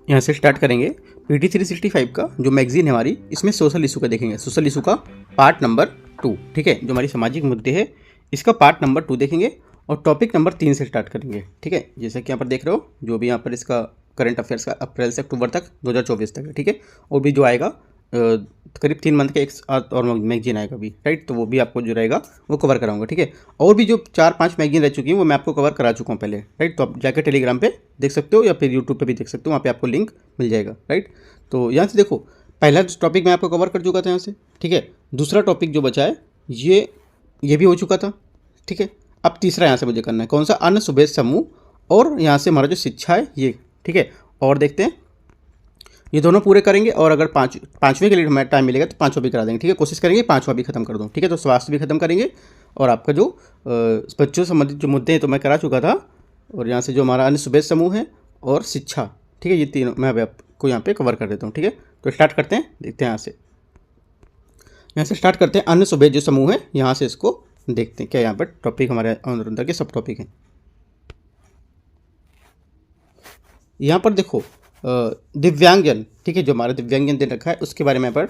यहाँ से स्टार्ट करेंगे PT 365 का जो मैगजीन है हमारी, इसमें सोशल इशू का देखेंगे, सोशल इशू का पार्ट नंबर 2, ठीक है। जो हमारी सामाजिक मुद्दे है इसका पार्ट नंबर 2 देखेंगे और टॉपिक नंबर 3 से स्टार्ट करेंगे, ठीक है। जैसे कि यहाँ पर देख रहे हो, जो भी यहाँ पर इसका करंट अफेयर्स का अप्रैल से अक्टूबर तक 2024 तक है, ठीक है। और भी जो आएगा करीब 3 मंथ का एक और मैगजीन आएगा भी, राइट। तो वो भी आपको जो रहेगा वो कवर कराऊंगा, ठीक है। और भी जो 4-5 मैगजीन रह चुकी हैं वो मैं आपको कवर करा चुका हूँ पहले, राइट। तो आप जाकर टेलीग्राम पे देख सकते हो या फिर यूट्यूब पे भी देख सकते हो, वहाँ पे आपको लिंक मिल जाएगा, राइट। तो यहाँ से देखो, पहला टॉपिक मैं आपको कवर कर चुका था यहाँ से, ठीक है। दूसरा टॉपिक जो बचा है ये भी हो चुका था, ठीक है। अब तीसरा यहाँ से मुझे करना है, कौन सा? अन्य सुबेद समूह और यहाँ से हमारा जो शिक्षा है ये, ठीक है। और देखते हैं, ये दोनों पूरे करेंगे और अगर पाँचवें के लिए हमें टाइम मिलेगा तो पाँचवा भी करा देंगे, ठीक है। कोशिश करेंगे पाँचवा भी खत्म कर दूँ, ठीक है। तो स्वास्थ्य भी खत्म करेंगे और आपका जो बच्चों से संबंधित जो मुद्दे हैं तो मैं करा चुका था। और यहाँ से जो हमारा अन्य सुबेद समूह है और शिक्षा, ठीक है, ये तीनों मैं अभी आपको यहाँ पे कवर कर देता हूँ, ठीक है। तो स्टार्ट करते हैं, देखते हैं यहाँ से स्टार्ट करते हैं। अन्य सुबेद जो समूह है यहाँ से इसको देखते हैं क्या यहाँ पर टॉपिक हमारे अंदर के सब टॉपिक हैं। यहाँ पर देखो दिव्यांगजन, ठीक है, जो हमारा दिव्यांगजन दे रखा है उसके बारे में पर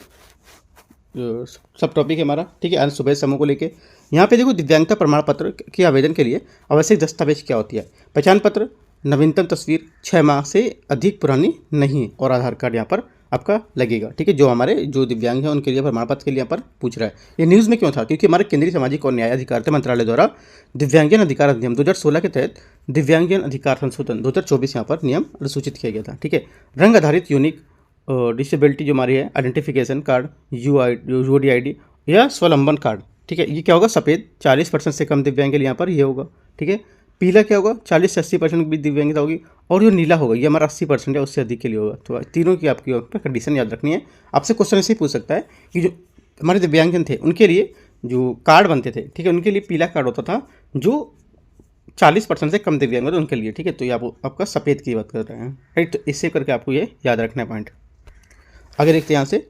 सब टॉपिक है हमारा, ठीक है। अन्य सुबेद समूह को लेके यहाँ पे देखो, दिव्यांगता प्रमाण पत्र के आवेदन के लिए आवश्यक दस्तावेज क्या होती है? पहचान पत्र, नवीनतम तस्वीर 6 माह से अधिक पुरानी नहीं है और आधार कार्ड यहाँ पर आपका लगेगा, ठीक है। जो हमारे जो दिव्यांग हैं उनके लिए प्रमाण पत्र के लिए यहाँ पर पूछ रहा है। ये न्यूज़ में क्यों था? क्योंकि हमारे केंद्रीय सामाजिक और न्याय अधिकारिता मंत्रालय द्वारा दिव्यांगजन अधिकार अधिनियम 2016 के तहत दिव्यांगजन अधिकार संशोधन 2024 यहाँ पर नियम अधिसूचित किया गया था, ठीक है। रंग आधारित यूनिक डिसेबिलिटी जो हमारी है, आइडेंटिफिकेशन कार्ड, UID या स्वलंबन कार्ड, ठीक है। ये क्या होगा? सफ़ेद 40% से कम दिव्यांग के लिए यहाँ पर ये होगा, ठीक है। पीला क्या होगा? 40 से 80% भी दिव्यांगता होगी। और जो नीला होगा ये हमारा 80% या उससे अधिक के लिए होगा। तो तीनों की आपकी कंडीशन याद रखनी है। आपसे क्वेश्चन ऐसे ही पूछ सकता है कि जो हमारे दिव्यांगजन थे उनके लिए जो कार्ड बनते थे, ठीक है, उनके लिए पीला कार्ड होता था। जो 40% से कम दिव्यांग होते उनके लिए, ठीक है। तो ये आपका सफ़ेद की बात कर रहे हैं, राइट। तो इससे करके आपको ये याद रखना है पॉइंट। आगे देखते हैं, यहाँ से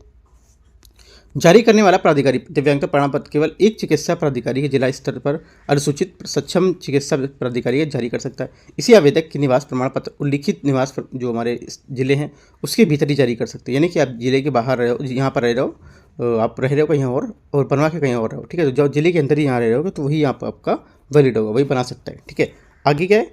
जारी करने वाला प्राधिकारी दिव्यांगता प्रमाण पत्र केवल एक चिकित्सा प्राधिकारी के जिला स्तर पर अनुसूचित सक्षम चिकित्सा प्राधिकारी जारी कर सकता है। इसी आवेदक की निवास प्रमाण पत्र उल्लिखित निवास जो हमारे जिले हैं उसके भीतर ही जारी कर सकते हैं। यानी कि आप जिले के बाहर रहे हो, यहाँ पर रह रहे हो, आप रह रहे हो कहीं और बनवा के कहीं और रहो, ठीक है। तो जो जिले के अंदर ही यहाँ रह रहे हो तो वही यहाँ पर आपका वैलिड होगा, वही बना सकता है, ठीक है। आगे क्या है?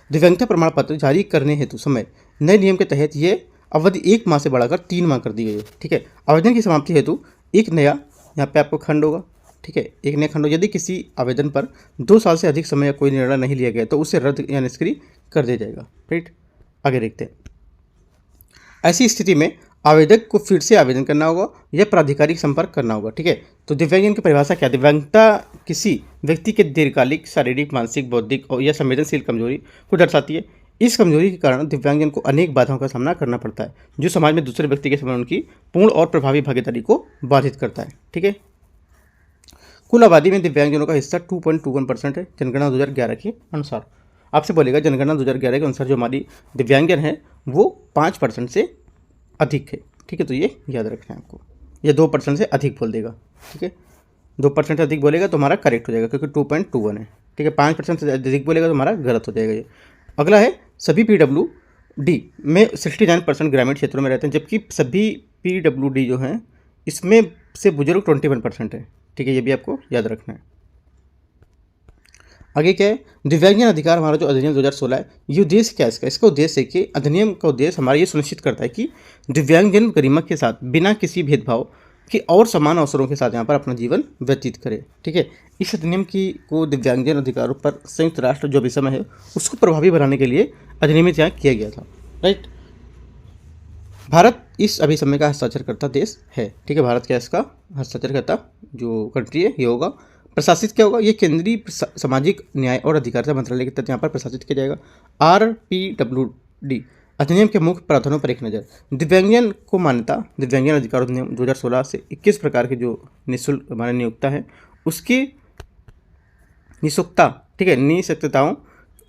दिव्यांगता प्रमाण पत्र जारी करने हेतु समय नए नियम के तहत ये अवधि 1 माह से बढ़ाकर 3 माह कर दी गई है, ठीक है। आवेदन की समाप्ति हेतु एक नया यहाँ पे आपको खंड होगा, ठीक है, एक नया खंड। यदि किसी आवेदन पर 2 साल से अधिक समय या कोई निर्णय नहीं लिया गया तो उसे रद्द या निष्क्रिय कर दिया जाएगा, राइट। आगे देखते हैं, ऐसी स्थिति में आवेदक को फिर से आवेदन करना होगा या प्राधिकारी संपर्क करना होगा, ठीक है। तो दिव्यांगजन की परिभाषा क्या? दिव्यांगता किसी व्यक्ति के दीर्घकालिक शारीरिक, मानसिक, बौद्धिक और या संवेदनशील कमजोरी को दर्शाती है। इस कमजोरी के कारण दिव्यांगजन को अनेक बाधाओं का सामना करना पड़ता है जो समाज में दूसरे व्यक्ति के समान उनकी पूर्ण और प्रभावी भागीदारी को बाधित करता है, ठीक है। कुल आबादी में दिव्यांगजनों का हिस्सा 2.21% है जनगणना 2011 के अनुसार। आपसे बोलेगा जनगणना 2011 के अनुसार जो हमारी दिव्यांगजन है वो 5% से अधिक है, ठीक है। तो ये याद रखना है आपको। ये 2% से अधिक बोल देगा, ठीक है। 2% से अधिक बोलेगा तो हमारा करेक्ट हो जाएगा क्योंकि 2.21 है, ठीक है। 5% से अधिक बोलेगा तो हमारा गलत हो जाएगा ये। अगला है, सभी PWD में 69% ग्रामीण क्षेत्रों में रहते हैं, जबकि सभी PWD जो हैं इसमें से बुजुर्ग 21% है, ठीक है। ये भी आपको याद रखना है। आगे क्या है? दिव्यांगजन अधिकार हमारा जो अधिनियम 2016 है, ये उद्देश्य क्या है इसका? इसका उद्देश्य है कि अधिनियम का उद्देश्य हमारा ये सुनिश्चित करता है कि दिव्यांगजन गरिमा के साथ बिना किसी भेदभाव के और समान अवसरों के साथ यहाँ पर अपना जीवन व्यतीत करे, ठीक है। इस अधिनियम को दिव्यांगजन अधिकारों पर संयुक्त राष्ट्र जो विषय है उसको प्रभावी बनाने के लिए अधिनियमित यहाँ किया गया था, राइट। भारत इस अभिसमय का हस्ताक्षरकर्ता देश है, ठीक है। भारत क्या इसका हस्ताक्षरकर्ता जो कंट्री है ये होगा। प्रशासित क्या होगा? ये केंद्रीय सामाजिक न्याय और अधिकारिता मंत्रालय के तहत यहाँ पर प्रशासित किया जाएगा। RPWD अधिनियम के मुख्य प्रावधानों पर एक नज़र। दिव्यांगजन को मान्यता, दिव्यांगजन अधिकार अधिनियम 2016 से 21 प्रकार के जो निःशुल्क हमारे नियोक्ता है उसकी निःशुल्कता, ठीक है, निःशक्तताओं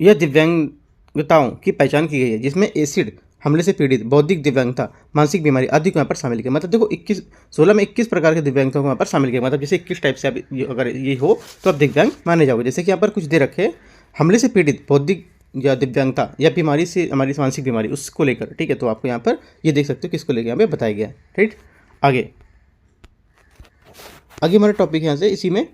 या दिव्यांगताओं की पहचान की गई है जिसमें एसिड हमले से पीड़ित, बौद्धिक दिव्यांगता, मानसिक बीमारी आदि को यहाँ पर शामिल किया। मतलब देखो 16 में 21 प्रकार के दिव्यांगताओं को यहाँ पर शामिल किया। मतलब जैसे 21 टाइप से आप अगर ये हो तो आप दिव्यांग माने जाओगे। जैसे कि यहाँ पर कुछ दे रखे, हमले से पीड़ित, बौद्धिक या दिव्यांगता या बीमारी से हमारी मानसिक बीमारी उसको लेकर, ठीक है। तो आपको यहाँ पर ये देख सकते हो किसको लेकर यहाँ पे बताया गया है, राइट। आगे हमारा टॉपिक यहाँ से इसी में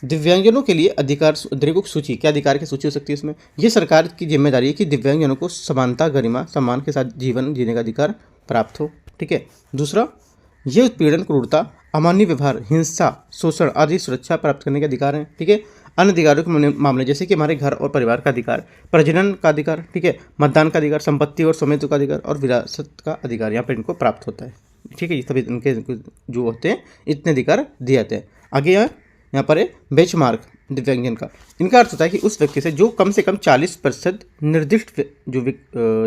दिव्यांगजनों के लिए अधिकारों की सूची, क्या अधिकार की सूची हो सकती है इसमें। ये सरकार की जिम्मेदारी है कि दिव्यांगजनों को समानता, गरिमा, सम्मान के साथ जीवन जीने का अधिकार प्राप्त हो, ठीक है। दूसरा, ये उत्पीड़न, क्रूरता, अमानवीय व्यवहार, हिंसा, शोषण आदि सुरक्षा प्राप्त करने के अधिकार हैं, ठीक है। अन्य अधिकारों के मामले जैसे कि हमारे घर और परिवार का अधिकार, प्रजनन का अधिकार, ठीक है, मतदान का अधिकार, संपत्ति और स्वामित्व का अधिकार और विरासत का अधिकार यहाँ पर इनको प्राप्त होता है, ठीक है। ये सभी इनके जो होते हैं इतने अधिकार दिए जाते हैं। आगे यहाँ पर है बेंचमार्क दिव्यांगजन का। इनका अर्थ होता है कि उस व्यक्ति से जो कम 40% निर्दिष्ट जो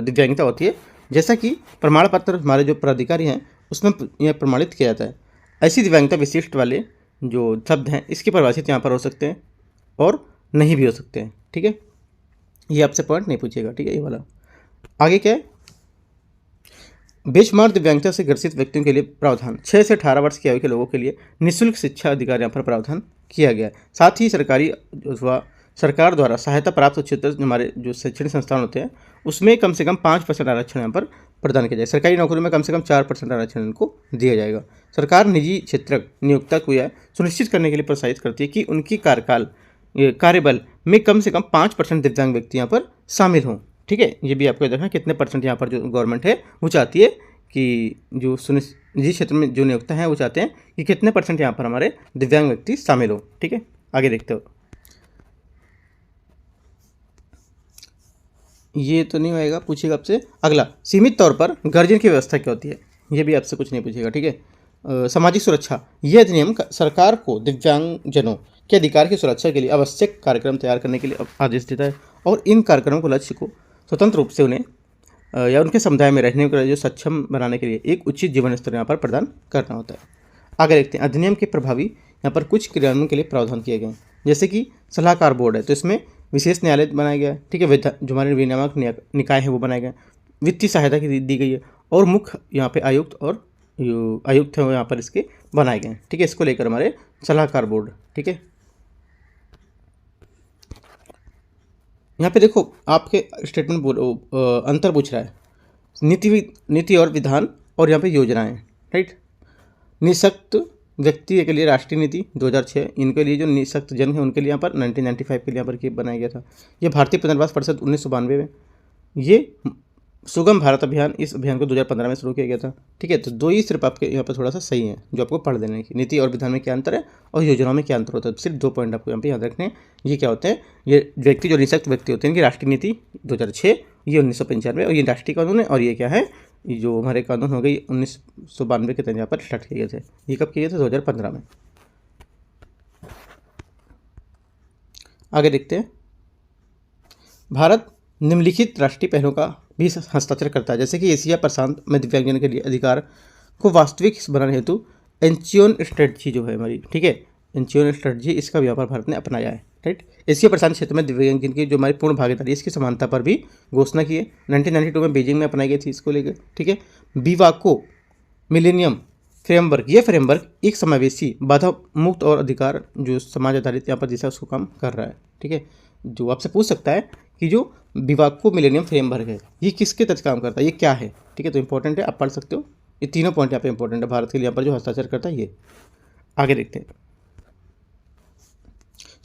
दिव्यांगता होती है, जैसा कि प्रमाण पत्र हमारे जो प्राधिकारी हैं उसमें यह प्रमाणित किया जाता है। ऐसी दिव्यांगता विशिष्ट वाले जो शब्द हैं इसके परिभाषित यहाँ पर हो सकते हैं और नहीं भी हो सकते हैं, ठीक है। ये आपसे पॉइंट नहीं पूछेगा, ठीक है, ये वाला। आगे क्या है, बेंचमार्क दिव्यांगता से ग्रसित व्यक्तियों के लिए प्रावधान, 6 से 18 वर्ष की आयु के लोगों के लिए निःशुल्क शिक्षा अधिकार यहाँ पर प्रावधान किया गया है। साथ ही सरकारी अथवा सरकार द्वारा सहायता प्राप्त उच्चतर हमारे जो शैक्षणिक संस्थान होते हैं उसमें कम से कम 5% आरक्षण यहाँ पर प्रदान किया जाए। सरकारी नौकरियों में कम से कम 4% आरक्षण इनको दिया जाएगा। सरकार निजी क्षेत्र नियोक्ता को यह सुनिश्चित करने के लिए प्रोत्साहित करती है कि उनकी कार्यबल में कम से कम 5% दिव्यांग व्यक्ति यहाँ पर शामिल हों, ठीक है। ये भी आपको देखना कितने परसेंट यहाँ पर जो गवर्नमेंट है वो चाहती है कि जो निजी क्षेत्र में जो नियोक्ता हैं वो चाहते हैं कि कितने परसेंट यहाँ पर हमारे दिव्यांग व्यक्ति शामिल हो, ठीक है। आगे देखते हो, ये तो नहीं होएगा, पूछेगा आपसे। अगला, सीमित तौर पर गार्जियन की व्यवस्था क्या होती है, ये भी आपसे कुछ नहीं पूछेगा, ठीक है। सामाजिक सुरक्षा, यह अधिनियम सरकार को दिव्यांगजनों के अधिकार की सुरक्षा के लिए आवश्यक कार्यक्रम तैयार करने के लिए आदेश देता है और इन कार्यक्रमों को लक्ष्य को स्वतंत्र रूप से उन्हें या उनके समुदाय में रहने के लिए जो सक्षम बनाने के लिए एक उचित जीवन स्तर यहाँ पर प्रदान करना होता है। आगे देखते हैं, अधिनियम के प्रभावी यहाँ पर कुछ क्रियान्वयन के लिए प्रावधान किए गए हैं, जैसे कि सलाहकार बोर्ड है तो इसमें विशेष न्यायालय बनाया गया है, ठीक है। जो हमारे विनियामक निकाय है वो बनाए गए, वित्तीय सहायता की दी गई है और मुख्य यहाँ पे आयुक्त और आयुक्त है वो यहाँ पर इसके बनाए गए हैं, ठीक है। इसको लेकर हमारे सलाहकार बोर्ड, ठीक है। यहाँ पे देखो आपके स्टेटमेंट अंतर पूछ रहा है, नीति और विधान और यहाँ पे योजनाएं, राइट। निःशक्त व्यक्ति के लिए राष्ट्रीय नीति 2006, इनके लिए जो निःशक्त जन है उनके लिए यहाँ पर 1995 के लिए यहाँ पर बनाया गया था। ये भारतीय पुनर्वास परिषद 1992 में, ये सुगम भारत अभियान, इस अभियान को 2015 में शुरू किया गया था, ठीक है। तो दो ही सिर्फ आपके यहाँ पर थोड़ा सा सही है जो आपको पढ़ देने की, नीति और विधान में क्या अंतर है और योजनाओं में क्या अंतर होता है, सिर्फ 2 पॉइंट आपको यहाँ पे याद रखने हैं। ये क्या होते हैं, ये व्यक्ति जो निःशक्त व्यक्ति होते हैं इनकी राष्ट्रीय नीति 2006, ये 1995 और ये राष्ट्रीय कानून है, और ये क्या है, ये जो हमारे कानून हो गई 1992 के तहत यहाँ पर स्टार्ट किए गए थे। ये कब किए थे, 2015 में। आगे देखते हैं, भारत निम्नलिखित राष्ट्रीय पहलों का भी हस्ताक्षर करता है, जैसे कि एशिया प्रशांत में दिव्यांगजन के लिए अधिकार को वास्तविक बनाने हेतु एंचियोन स्ट्रेटजी जो है हमारी, ठीक है, एंचियोन स्ट्रेटजी, इसका भी यहाँ पर भारत ने अपनाया है, राइट। एशिया प्रशांत क्षेत्र में दिव्यांगजन की जो हमारी पूर्ण भागीदारी इसकी समानता पर भी घोषणा की है, 1992 में बीजिंग में अपनाई गई थी इसको लेकर, ठीक है। बीवाको मिलेनियम फ्रेमवर्क, ये फ्रेमवर्क एक समावेशी, बाधा मुक्त और अधिकार जो समाज आधारित यहाँ पर दिशा उसको काम कर रहा है, ठीक है। जो आपसे पूछ सकता है कि जो बीवाको मिलेनियम फ्रेमवर्क है ये किसके तहत काम करता है, ये क्या है, ठीक है। तो इंपॉर्टेंट है, आप पढ़ सकते हो, ये तीनों पॉइंट यहाँ पे इंपॉर्टेंट है भारत के लिए, यहाँ पर जो हस्ताक्षर करता है ये। आगे देखते हैं,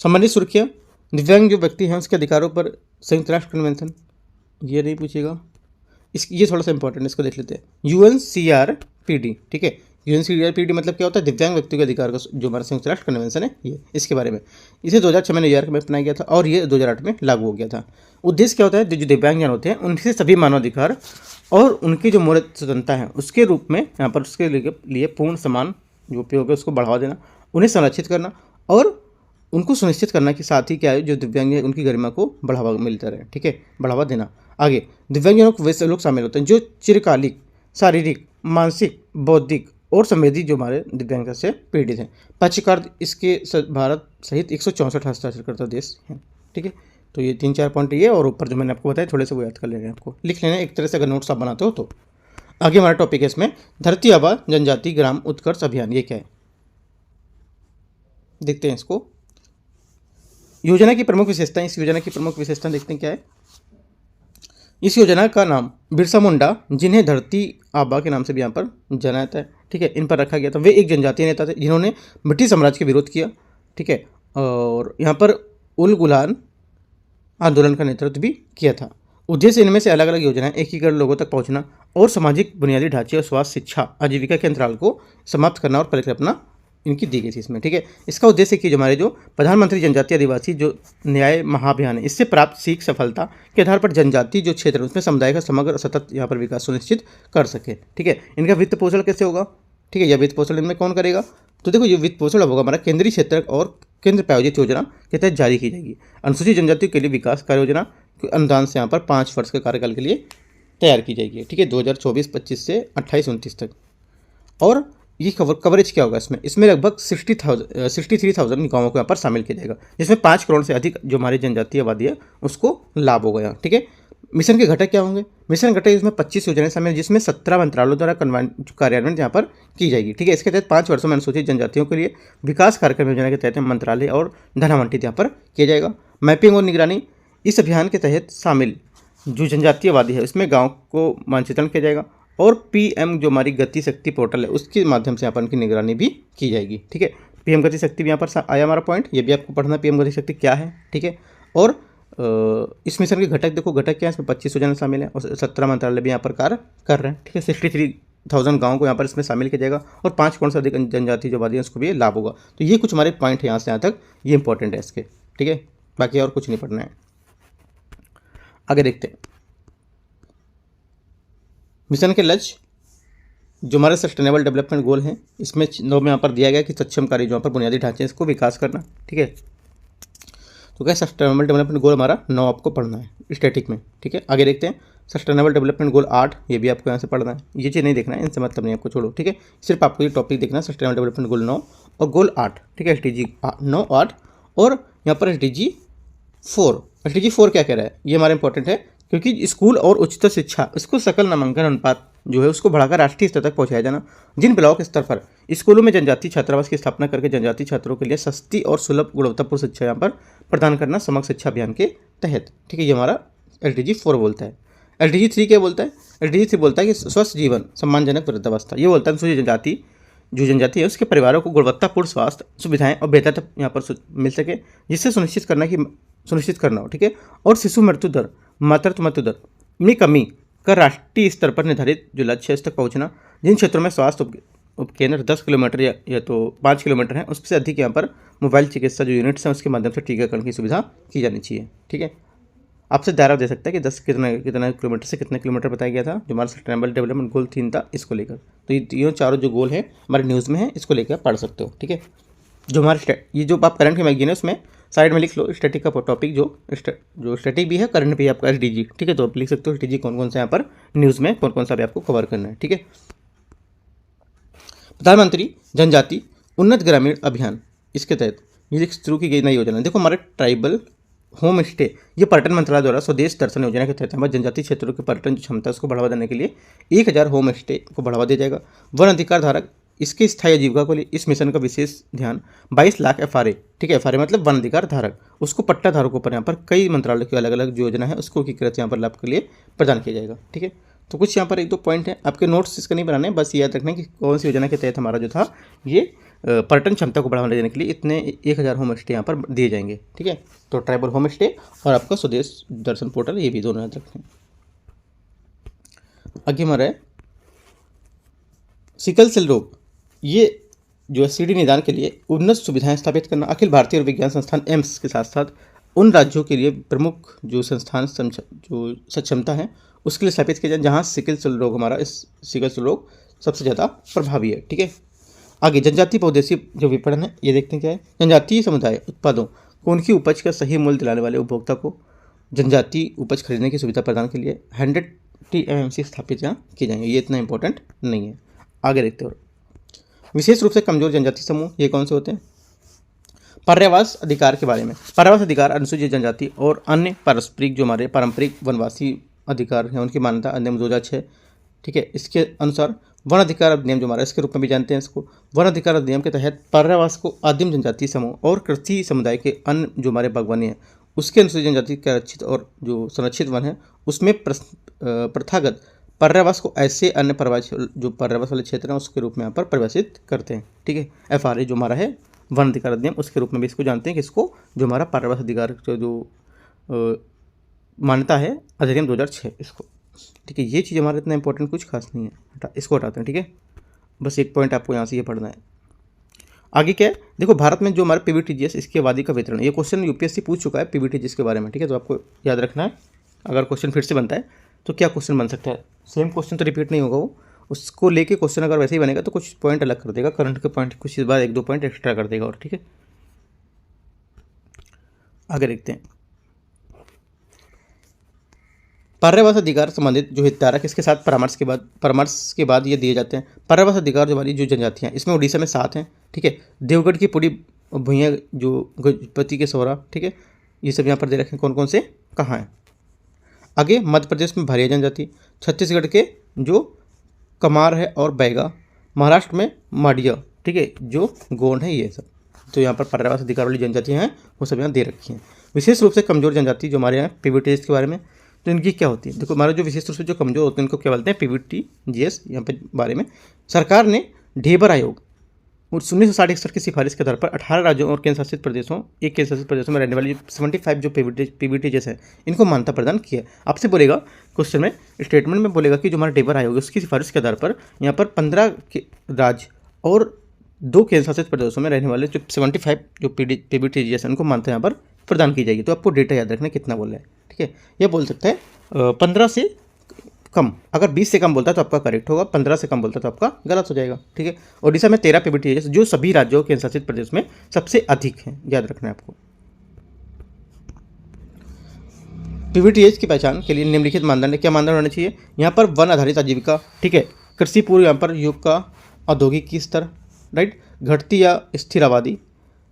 संबंधित सुर्खियाँ, दिव्यांग जो व्यक्ति हैं उसके अधिकारों पर संयुक्त राष्ट्र कन्वेंशन, ये नहीं पूछेगा, ये थोड़ा सा इंपॉर्टेंट है, इसको देख लेते हैं। UNCRPD, ठीक है। UNCRPD मतलब क्या होता है, दिव्यांग व्यक्तियों के अधिकार का जो हमारा संयुक्त राष्ट्र कन्वेंशन है ये, इसके बारे में। इसे 2006 में न्यूयॉर्क में अपनाया गया था और ये 2008 में लागू हो गया था। उद्देश्य क्या होता है, जो दिव्यांगजन होते हैं उनसे सभी मानवाधिकार और उनकी जो मूल स्वतंत्रता है उसके रूप में यहाँ पर उसके लिए पूर्ण समान जो उपयोग है उसको बढ़ावा देना, उन्हें संरक्षित करना और उनको सुनिश्चित करना कि साथ ही क्या है जो दिव्यांग है उनकी गरिमा को बढ़ावा मिलता रहे, ठीक है, बढ़ावा देना। आगे, दिव्यांगजनों को वैसे लोग शामिल होते हैं जो चिरकालिक शारीरिक, मानसिक, बौद्धिक और संवेदी जो हमारे दिव्यांगता से पीड़ित हैं। पक्षकार इसके भारत सहित 164 हस्ताक्षर करता देश हैं, ठीक है। तो ये 3-4 पॉइंट ये, और ऊपर जो मैंने आपको बताया थोड़े से वो याद कर लेने, आपको लिख लेना एक तरह से, अगर नोट्स आप बनाते हो तो। आगे हमारा टॉपिक है इसमें धरती आबा जनजाति ग्राम उत्कर्ष अभियान, ये क्या है देखते हैं इसको। योजना की प्रमुख विशेषताएं, इस योजना की प्रमुख विशेषताएं देखते हैं क्या है। इस योजना का नाम बिरसा मुंडा, जिन्हें धरती आबा के नाम से भी यहाँ पर जाना जाता है, ठीक है, इन पर रखा गया था। वे एक जनजातीय नेता थे जिन्होंने ब्रिटिश साम्राज्य के विरोध किया, ठीक है, और यहाँ पर उल गुलान आंदोलन का नेतृत्व भी किया था। उद्देश्य इनमें से अलग अलग योजनाएं एकीकरण, लोगों तक पहुंचना और सामाजिक बुनियादी ढांचे और स्वास्थ्य, शिक्षा, आजीविका के अंतराल को समाप्त करना और परिकल्पना इनकी दी गई थी इसमें, ठीक है। इसका उद्देश्य कि जो हमारे जो प्रधानमंत्री जनजातीय आदिवासी जो न्याय महाअभियान है, इससे प्राप्त सीख सफलता के आधार पर जनजाति जो क्षेत्र है उसमें समुदाय का समग्र सतत यहाँ पर विकास सुनिश्चित कर सके, ठीक है। इनका वित्त पोषण कैसे होगा, ठीक है, यह वित्त पोषण इनमें कौन करेगा, तो देखो ये वित्त पोषण अब होगा हमारा केंद्रीय क्षेत्र और केंद्र प्रायोजित योजना के तहत जारी की जाएगी। अनुसूचित जनजातियों के लिए विकास कार्य योजना के अनुदान से यहाँ पर 5 वर्ष के कार्यकाल के लिए तैयार की जाएगी, ठीक है, 2024-25 से 28-29 तक। और ये कवरेज क्या होगा इसमें लगभग 63,000 गाँवों को यहाँ पर शामिल किया जाएगा, जिसमें 5 करोड़ से अधिक जो हमारी जनजातीय आबादी है उसको लाभ होगा यहाँ, ठीक है। मिशन के घटक क्या होंगे, मिशन घटक इसमें 25 योजनाएं शामिल, जिसमें 17 मंत्रालयों द्वारा कार्यान्वयन यहाँ पर की जाएगी, ठीक है। इसके तहत 5 वर्षों में अनुसूचित जनजातियों के लिए विकास कार्यक्रम योजना के तहत मंत्रालय और धन आवंटित यहाँ पर किया जाएगा। मैपिंग और निगरानी, इस अभियान के तहत शामिल जो जनजातीय आबादी है उसमें गाँव को मानचित्रण किया जाएगा और पीएम जो हमारी गति शक्ति पोर्टल है उसके माध्यम से यहाँ पर उनकी निगरानी भी की जाएगी, ठीक है। पीएम गति शक्ति भी यहाँ पर आया हमारा पॉइंट, ये भी आपको पढ़ना पीएम गति शक्ति क्या है, ठीक है। और इस मिशन के घटक देखो, घटक क्या है, इसमें 25 योजना शामिल है और 17 मंत्रालय भी यहाँ पर कार्य कर रहे हैं, ठीक है। 63,000 गाँव को यहाँ पर इसमें शामिल किया जाएगा और 5 करोड़ से अधिक जनजाति जो आबादी है उसको भी लाभ होगा। तो ये कुछ हमारे पॉइंट है यहाँ से यहाँ तक, ये इंपॉर्टेंट है इसके, ठीक है, बाकी और कुछ नहीं पढ़ना है। आगे देखते हैं मिशन के लक्ष्य, जो हमारे सस्टेनेबल डेवलपमेंट गोल हैं, इसमें 9 में यहाँ पर दिया गया कि सक्षमकारी जो यहाँ पर बुनियादी ढांचे इसको विकास करना, ठीक है। तो क्या सस्टेनेबल डेवलपमेंट गोल हमारा 9 आपको पढ़ना है स्टैटिक में, ठीक है। आगे देखते हैं सस्टेनेबल डेवलपमेंट गोल 8, ये भी आपको यहाँ से पढ़ना है, ये चीज़ नहीं देखना है, इनसे मतलब नहीं आपको, छोड़ो, ठीक है। सिर्फ आपको ये टॉपिक देखना है, सस्टेनेबल डेवलपमेंट गोल 9 और गोल 8, ठीक है, SDG 9, 8 और यहाँ पर SDG 4। SDG 4 क्या कह रहा है, ये हमारा इंपॉर्टेंट है क्योंकि स्कूल और उच्चतर शिक्षा उसको सकल नामांकन अनुपात जो है उसको बढ़ाकर राष्ट्रीय स्तर तक पहुंचाया जाना। जिन ब्लॉक स्तर पर स्कूलों में जनजातीय छात्रावास की स्थापना करके जनजातीय छात्रों के लिए सस्ती और सुलभ गुणवत्तापूर्ण शिक्षा यहाँ पर प्रदान करना समग्र शिक्षा अभियान के तहत, ठीक है, ये हमारा SDG 4 बोलता है। SDG 3 क्या बोलता है, SDG 3 बोलता है कि स्वस्थ जीवन सम्मानजनक वृद्धावस्था, ये बोलता है अनुसूचित जनजाति है उसके परिवारों को गुणवत्तापूर्ण स्वास्थ्य सुविधाएं और बेहतर यहाँ पर मिल सके, जिससे सुनिश्चित करना हो, ठीक है। और शिशु मृत्यु दर, मातृत्व मृत्यु दर में कमी कर राष्ट्रीय स्तर पर निर्धारित जो लक्ष्य है इस तक पहुँचना। जिन क्षेत्रों में स्वास्थ्य उपकेंद्र 10 किलोमीटर या तो 5 किलोमीटर है उससे अधिक यहाँ पर मोबाइल चिकित्सा जो यूनिट्स हैं उसके माध्यम से टीकाकरण की सुविधा की जानी चाहिए, ठीक है। आपसे दायरा दे सकता है कि 10 कितना किलोमीटर से कितने किलोमीटर बताया गया था, जो हमारा सस्टेनेबल डेवलपमेंट गोल 3 था इसको लेकर। तो ये चारों जो गोल हैं हमारे न्यूज़ में है, इसको लेकर पढ़ सकते हो, ठीक है। जो हमारे ये जो आप करंट के मैगजीन है उसमें साइड में लिख लो स्टैटिक का टॉपिक, जो स्टैटिक भी है करंट भी है आपका SDG, ठीक है। तो आप लिख सकते हो SDG कौन कौन सा यहाँ पर न्यूज़ में कौन कौन सा भी आपको कवर करना है, ठीक है। प्रधानमंत्री जनजाति उन्नत ग्रामीण अभियान, इसके तहत ये शुरू की गई नई योजना, देखो हमारे ट्राइबल होम स्टे, ये पर्यटन मंत्रालय द्वारा स्वदेश दर्शन योजना के तहत हमारे जनजातीय क्षेत्रों के पर्यटन क्षमता उसको बढ़ावा देने के लिए 1000 होम स्टे को बढ़ावा दिया जाएगा। वन अधिकार धारक इसके स्थायी आजीविका को लिए इस मिशन का विशेष ध्यान 22 लाख FRA, ठीक है, FRA मतलब वन अधिकार धारक, उसको पट्टा धारकों पर यहाँ पर कई मंत्रालय की अलग अलग जो योजना है उसको एकीकृत यहाँ पर लाभ के लिए प्रदान किया जाएगा, ठीक है। तो कुछ यहाँ पर 1-2 पॉइंट है, आपके नोट्स इसका नहीं बनाने, बस याद रखना कि कौन सी योजना के तहत हमारा जो था ये पर्यटन क्षमता को बढ़ावा देने के लिए इतने 1000 होम स्टे यहाँ पर दिए जाएंगे, ठीक है। तो ट्राइबल होम स्टे और आपका स्वदेश दर्शन पोर्टल, ये भी दोनों याद रखें। आगे हमारा है सिकल सेल रोग, ये जो है CD निदान के लिए उन्नत सुविधाएं स्थापित करना। अखिल भारतीय विज्ञान संस्थान एम्स के साथ साथ उन राज्यों के लिए प्रमुख जो संस्थान जो सक्षमता है उसके लिए स्थापित किया जाए जहाँ सिकल सेल रोग, हमारा इस सिकल सेल रोग सबसे ज़्यादा प्रभावी है, ठीक है। आगे जनजातीय बहुउद्देशीय जो विपणन है, ये देखते हैं क्या है। जनजातीय समुदाय उत्पादों को उनकी उपज का सही मूल्य दिलाने वाले उपभोक्ता को जनजातीय उपज खरीदने की सुविधा प्रदान के लिए 100 TMMC स्थापित यहाँ किए जाएंगे, ये इतना इंपॉर्टेंट नहीं है। आगे देखते हो विशेष रूप से कमजोर जनजाति समूह, ये कौन से होते हैं। पर्यावास अधिकार के बारे में, पर्यावास अधिकार अनुसूचित जनजाति और अन्य पारस्परिक जो हमारे पारंपरिक वनवासी अधिकार हैं उनकी मान्यता अधिनियम 2006, ठीक है। इसके अनुसार वन अधिकार अधिनियम जो हमारा इसके रूप में भी जानते हैं इसको, वन अधिकार अधिनियम के तहत पर्यावास को आदिम जनजातीय समूह और कृषि समुदाय के अन्य जो हमारे बागवानी है उसके अनुसूचित जनजाति के आरक्षित और जो संरक्षित वन है उसमें प्रथागत पर्यावास को ऐसे अन्य पर्यावास जो पर्यावास वाले क्षेत्र हैं उसके रूप में यहाँ पर परिभाषित करते हैं। ठीक है, FRA जो हमारा है वन अधिकार अधिनियम, उसके रूप में भी इसको जानते हैं कि इसको जो हमारा पर्यावास अधिकार जो मान्यता है अधिनियम 2006 इसको। ठीक है, ये चीज़ हमारा इतना इंपॉर्टेंट कुछ खास नहीं है, इसको हटाते हैं। ठीक है, बस एक पॉइंट आपको यहाँ से ये पढ़ना है। आगे क्या है, देखो भारत में जो हमारे PBTGS इसकी आबादी का वितरण, ये क्वेश्चन UPSC पूछ चुका है PBTGS के बारे में। ठीक है, तो आपको याद रखना है, अगर क्वेश्चन फिर से बनता है तो क्या क्वेश्चन बन सकता है। सेम क्वेश्चन तो रिपीट नहीं होगा, वो उसको लेके क्वेश्चन अगर वैसे ही बनेगा तो कुछ पॉइंट अलग कर देगा, करंट के पॉइंट कुछ इस बार 1-2 पॉइंट एक्स्ट्रा कर देगा और। ठीक है, आगे देखते हैं। पर्यावास अधिकार संबंधित जो हितधारक इसके साथ परामर्श के बाद ये दिए जाते हैं। पर्यावास अधिकार जो वाली जो जनजातियाँ, इसमें उड़ीसा में 7 हैं। ठीक है, देवगढ़ की पूरी भूइयाँ जो गजपति के सौरा, ठीक है, ये सब यहाँ पर दे रखे हैं कौन कौन से कहाँ हैं। आगे मध्य प्रदेश में भारिया जनजाति, छत्तीसगढ़ के जो कमार है और बैगा, महाराष्ट्र में माडिया, ठीक है, जो गोंड है, ये सब तो यहाँ पर पर्यावास अधिकार वाली जनजातियाँ हैं वो सब यहाँ दे रखी हैं। विशेष रूप से कमजोर जनजाति जो हमारे यहाँ PBTGS के बारे में, तो इनकी क्या होती है, देखो हमारा जो विशेष रूप से जो कमजोर होते हैं इनको क्या बोलते हैं PBTGS यहाँ पे बारे में। सरकार ने ढेबर आयोग 1960-61 की सिफारिश के आधार पर 18 राज्यों और केंद्र शासित प्रदेशों में रहने वाली 75 जो PBTGS है इनको मान्यता प्रदान किया। आपसे बोलेगा क्वेश्चन में, स्टेटमेंट में बोलेगा कि जो हमारा ढेबर आयोग है उसकी सिफारिश के आधार पर यहाँ पर 15 राज्य और 2 केंद्र शासित प्रदेशों में रहने वाले जो 75 जो PBTGS है उनको मान्यता यहाँ पर प्रदान की जाएगी। तो आपको डेटा याद रखना कितना बोल रहा है। ठीक है, यह बोल सकता है 15 से कम, अगर 20 से कम बोलता है तो आपका करेक्ट होगा, 15 से कम बोलता है तो आपका गलत हो जाएगा। ठीक है, ओडिशा में 13 PBTGS जो सभी राज्यों केंद्र शासित प्रदेश में सबसे अधिक हैं, याद रखना है आपको। PBTGS की पहचान के लिए निम्नलिखित मानदंड, क्या मानदंड होने चाहिए, यहाँ पर वन आधारित आजीविका, ठीक है, कृषि पूर्व यहाँ पर युग का औद्योगिक स्तर, राइट, घटती या स्थिर आबादी,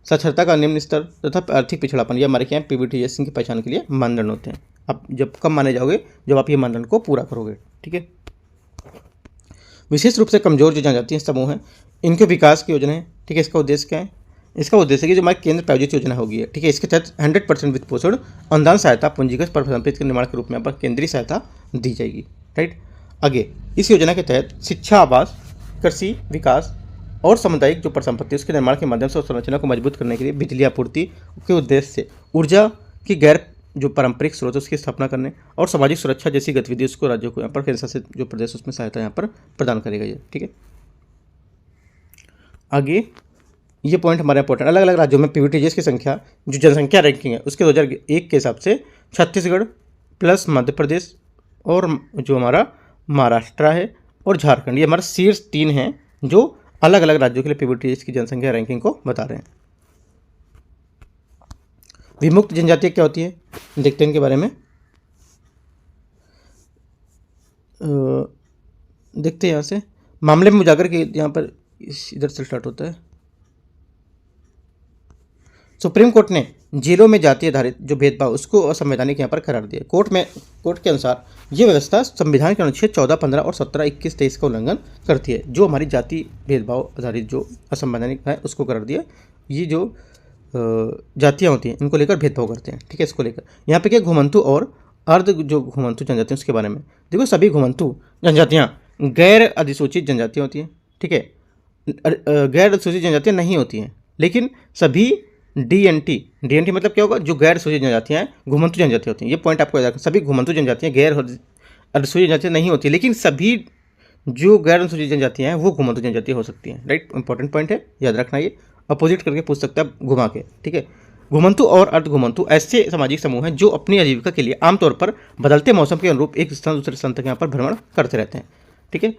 साक्षरता का निम्न स्तर तथा आर्थिक पिछड़ापन, ये हमारे क्या है PBTGS की पहचान के लिए मानदंड होते हैं। आप जब कम माने जाओगे जब आप ये मानदंड को पूरा करोगे। ठीक है, विशेष रूप से कमजोर जो जनजातीय समूह हैं इनके विकास की योजना है। ठीक है, इसका उद्देश्य क्या है, इसका उद्देश्य है कि जो हमारी केंद्र प्रायोजित योजना होगी है, ठीक है, इसके तहत 100% वित्त पोषण अनुदान सहायता पूंजीगत पर संपत्ति के निर्माण के रूप में यहाँ पर केंद्रीय सहायता दी जाएगी। राइट, आगे इस योजना के तहत शिक्षा, आवास, कृषि विकास और सामुदायिक जो परिसंपत्ति उसके निर्माण के माध्यम से उस संरचना को मजबूत करने के लिए बिजली आपूर्ति के उद्देश्य से ऊर्जा की गैर जो पारंपरिक स्रोत उसकी स्थापना करने और सामाजिक सुरक्षा जैसी गतिविधि उसको राज्यों को यहाँ पर केंद्र शासित जो प्रदेश उसमें सहायता यहाँ पर प्रदान करेगा ये। ठीक है, आगे ये पॉइंट हमारा इंपॉर्टेंट, अलग अलग राज्यों में PBTGS की संख्या जो जनसंख्या रैंकिंग है उसके 2001 के हिसाब से छत्तीसगढ़ प्लस मध्य प्रदेश और जो हमारा महाराष्ट्र है और झारखंड, ये हमारा शीर्ष 3 हैं जो अलग अलग राज्यों के लिए PBTGS की जनसंख्या रैंकिंग को बता रहे हैं। विमुक्त जनजातियाँ क्या होती है, देखते हैं इनके बारे में। देखते हैं यहाँ से मामले में उजागर के, यहाँ पर इधर से स्टार्ट होता है। सुप्रीम कोर्ट ने जेलों में जाति आधारित जो भेदभाव उसको असंवैधानिक यहाँ पर करार दिया। कोर्ट के अनुसार ये व्यवस्था संविधान के अनुच्छेद 14, 15 और 17, 21, 23 का उल्लंघन करती है। जो हमारी जाति भेदभाव आधारित जो असंवैधानिक है उसको करार दिया। ये जो जातियाँ होती हैं इनको लेकर भेदभाव करते हैं। ठीक है, इसको लेकर यहाँ पे क्या घुमंतु और अर्ध जो घुमंतु जनजातियाँ उसके बारे में देखो। सभी घुमंतु जनजातियाँ गैर अधिसूचित जनजातियाँ होती हैं। ठीक है, गैर अधिसूचित जनजातियाँ नहीं होती हैं, लेकिन सभी DNT मतलब क्या होगा, जो गैर सूचित जनजातियाँ हैं घुमंतु जनजातियाँ होती हैं। ये पॉइंट आपको याद रखना, सभी घुमंतु जनजातियाँ गैर अनुसूचित जनजातियाँ नहीं होती, लेकिन सभी जो गैर अनुसूचित जनजातियाँ हैं वो घुमंतु जनजातियाँ हो सकती हैं। राइट, इंपॉर्टेंट पॉइंट है, याद रखना। ये अपोजिट करके पूछ सकता है घुमा के। ठीक है, घुमंतु और अर्ध घुमंतु ऐसे सामाजिक समूह हैं जो अपनी आजीविका के लिए आमतौर पर बदलते मौसम के अनुरूप एक स्थान दूसरे स्थान तक यहाँ पर भ्रमण करते रहते हैं। ठीक है,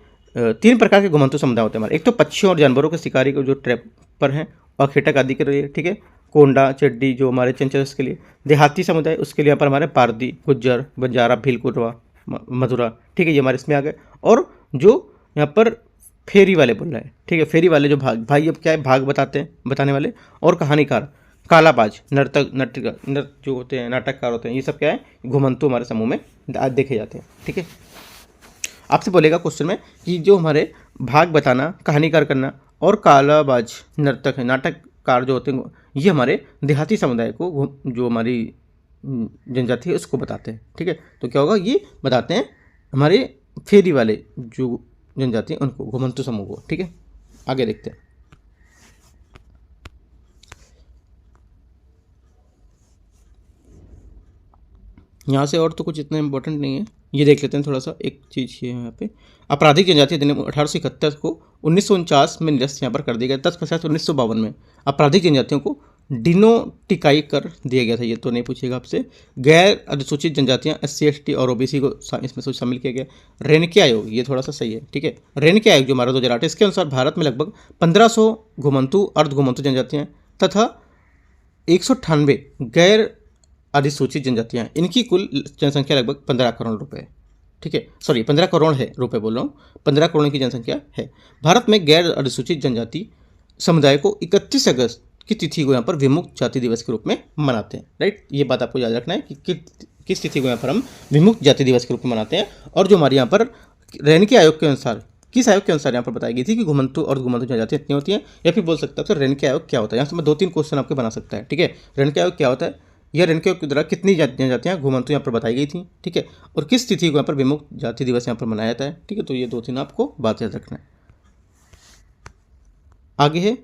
3 प्रकार के घुमंतु समुदाय होते हैं हमारे। एक तो पक्षियों और जानवरों के शिकारी को जो ट्रैपर हैं और खेटक आदि के लिए। ठीक है, कोंडा चड्डी जो हमारे चंचल के लिए। देहाती समुदाय उसके लिए यहाँ पर हमारे पारदी, गुज्जर, बंजारा, भीलकुरवा, मधुरा। ठीक है, ये हमारे इसमें आ गए। और जो यहाँ पर फेरी वाले बोल रहे हैं, ठीक है, फेरी वाले जो भाई अब क्या है, भाग बताते हैं, बताने वाले। और कहानीकार, कालाबाज, नर्तक जो होते हैं, नाटककार होते हैं, ये सब क्या है, घुमंतु हमारे समूह में देखे जाते हैं। ठीक है, आपसे बोलेगा क्वेश्चन में कि जो हमारे भाग बताना, कहानीकार करना और कालाबाज नर्तक है, नाटककार जो होते हैं, ये हमारे देहाती समुदाय को जो हमारी जनजाति है उसको बताते हैं। ठीक है, तो क्या होगा, ये बताते हैं हमारे फेरी वाले जो जनजाति है उनको, घुमंतु समूह को। ठीक है, आगे देखते हैं। यहाँ से और तो कुछ इतना इम्पोर्टेंट नहीं है, ये देख लेते हैं थोड़ा सा एक चीज़ ये यहाँ पे। आपराधिक जनजाति अधिनियम 1871 को 1949 में निरस्त यहाँ पर कर दिया गया। 10/5/1952 में आपराधिक जनजातियों को डिनोटिफाई कर दिया गया था। ये तो नहीं पूछेगा आपसे। गैर अनुसूचित जनजातियाँ SC ST और OBC को इसमें शामिल किया गया। रेनके आयोग, ये थोड़ा सा सही है। ठीक है, रेनके आयोग जो हमारा 2008, इसके अनुसार भारत में लगभग 1500 घुमंतु अर्ध घुमंतु जनजातियाँ तथा 198 गैर अधिसूचित जनजातियाँ हैं। इनकी कुल जनसंख्या लगभग 15 करोड़ रुपए। ठीक है, सॉरी 15 करोड़ है, रुपए बोल रहा हूँ, 15 करोड़ की जनसंख्या है। भारत में गैर अधिसूचित जनजाति समुदाय को 31 अगस्त की तिथि को यहाँ पर विमुक्त जाति दिवस के रूप में मनाते हैं। राइट, ये बात आपको याद रखना है कि किस तिथि को यहाँ पर हम विमुक्त जाति दिवस के रूप में मनाते हैं। और जो हमारे यहाँ पर रेनके आयोग के अनुसार, किस आयोग के अनुसार यहाँ पर बताई गई थी कि घुमंतु और घुमंतु जनजातियाँ इतनी होती हैं, या फिर बोल सकता है सर रेनके आयोग क्या होता है। यहाँ से मैं 2-3 क्वेश्चन आपके बना सकता है। ठीक है, रेनके आयोग क्या होता है, यह रेनके आयोग के द्वारा कितनी जनजातियाँ घुमंतु यहाँ पर बताई गई थी। ठीक है, और किस तिथि को यहाँ पर विमुक्त जाति दिवस यहाँ पर मनाया जाता है। ठीक है, तो ये 2-3 आपको बात याद रखना है। आगे है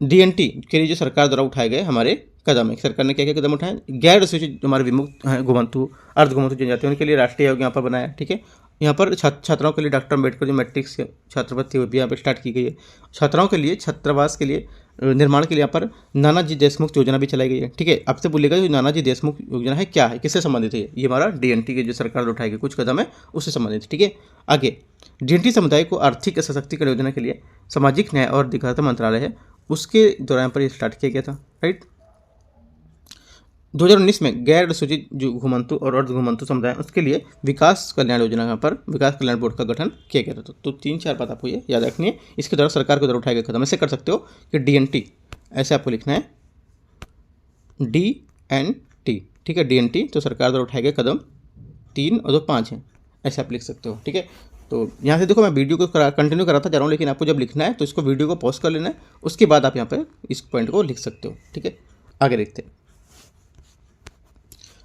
DNT के लिए जो सरकार द्वारा उठाए गए हमारे कदम है। सरकार ने क्या क्या कदम उठाए। गैर अनुसूचित हमारे विमुक्त हैं घुमंतु अर्ध घुमंतु जनजातियों के लिए राष्ट्रीय आयोग यहाँ पर बनाया। ठीक है, यहाँ पर छात्राओं के लिए डॉक्टर अम्बेडकर जो मैट्रिक से छात्रवृत्ति भी यहाँ पर स्टार्ट की गई है। छात्राओं के लिए छात्रावास के लिए निर्माण के लिए यहाँ पर नानाजी देशमुख योजना भी चलाई गई है। ठीक है, आपसे बोलेगा जो नानाजी देशमुख योजना है क्या है, किससे संबंधित है, ये हमारा DNT के जो सरकार उठाएगी कुछ कदम है उससे संबंधित। ठीक है, आगे DNT समुदाय को आर्थिक सशक्तिकरण योजना के लिए सामाजिक न्याय और अधिकारिता मंत्रालय है, उसके दौरान पर स्टार्ट किया गया था। राइट, 2019 में गैर अनुसूचित जो घुमंतु और अर्ध घुमंतु समुदाय उसके लिए विकास कल्याण योजना यहाँ पर विकास कल्याण बोर्ड का गठन किया गया था। तो 3-4 बात आपको ये याद रखनी है। इसके द्वारा सरकार के द्वारा उठाए गए कदम ऐसे कर सकते हो कि DNT ऐसे आपको लिखना है DNT। ठीक है, DNT तो सरकार द्वारा उठाए गए कदम 3 और 2 5 हैं, ऐसे आप लिख सकते हो। ठीक है, तो यहाँ से देखो मैं वीडियो को कंटिन्यू कराता जा रहा हूँ, लेकिन आपको जब लिखना है तो इसको वीडियो को पॉज कर लेना है, उसके बाद आप यहाँ पर इस पॉइंट को लिख सकते हो। ठीक है, आगे देखते हैं।